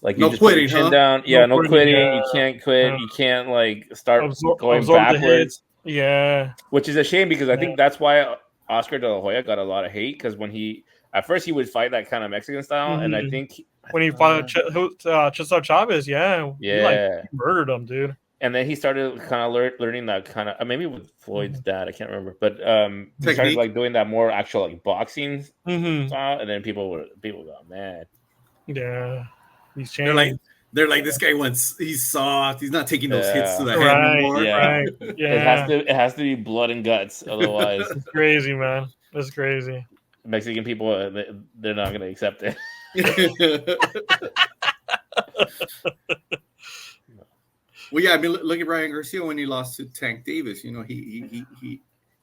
Like you just quitting, put your chin down. Yeah, no quitting. Yeah. You can't quit. You can't like start going absorb backwards. Yeah, which is a shame because I think that's why Oscar De La Hoya got a lot of hate because when at first he would fight that kind of Mexican style, and I think when he fought Cesar Chavez, he murdered him, dude. And then he started kind of learning that kind of maybe with Floyd's dad, I can't remember, but he started like doing that more actual like boxing style, and then people got mad. Yeah, he's changed. They're like, this guy he's soft. He's not taking those hits to the head anymore. Yeah. Right. Yeah. It has to be blood and guts. Otherwise, it's crazy, man. It's crazy. Mexican people, they're not going to accept it. Well, yeah, I mean, look at Ryan Garcia when he lost to Tank Davis. You know, he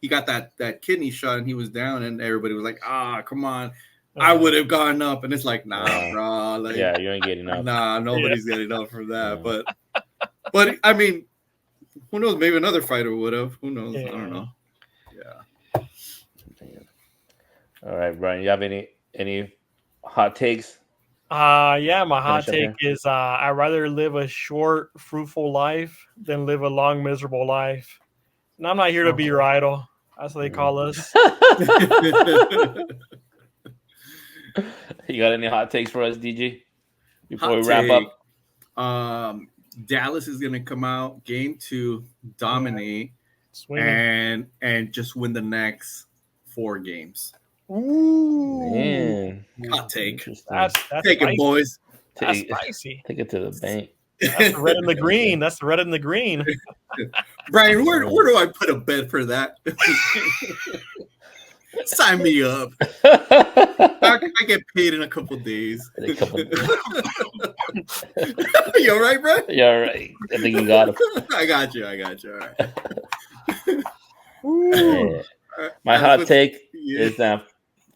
got that kidney shot and he was down, and everybody was like, come on. I would have gone up, and it's like, nah, bro. Like, yeah, you ain't getting up. Nah, nobody's getting up from that. But I mean, who knows? Maybe another fighter would have. Who knows? I don't know. Yeah. All right, Brian. You have any hot takes? Yeah, my hot take is I'd rather live a short, fruitful life than live a long, miserable life. And I'm not here to be your idol. That's what they call us. You got any hot takes for us, DG? Before we wrap up? Dallas is going to come out game 2, dominate, and just win the next 4 games. Ooh, man. Hot take. That's take spicy. It, boys. That's spicy. Take it to the bank. That's the red and the green. That's the red and the green. Brian, where do I put a bet for that? Sign me up. I get paid in a couple days. You all right, bro? Yeah, all right. I think you got him. I got you. All right. Yeah. My hot take is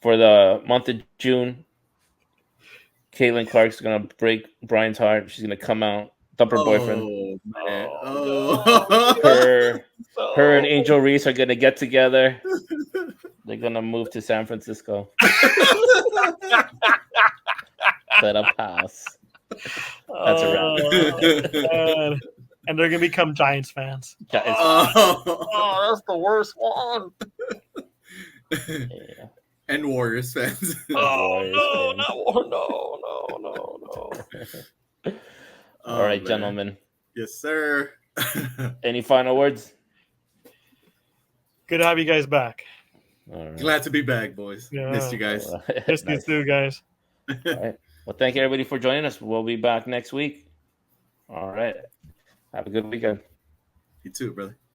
for the month of June, Caitlyn Clark's gonna break Brian's heart. She's gonna come out, dump her boyfriend. Man. Her and Angel Reese are gonna get together. They're gonna move to San Francisco. Set up house. That's a wrap. And they're gonna become Giants fans. That's the worst one. Yeah. And Warriors fans. No. All right, gentlemen. Yes, sir. Any final words? Good to have you guys back. Right. Glad to be back, boys. Yeah. Missed you guys. Missed you too, guys. All right. Well, thank you, everybody, for joining us. We'll be back next week. All right. Have a good weekend. You too, brother.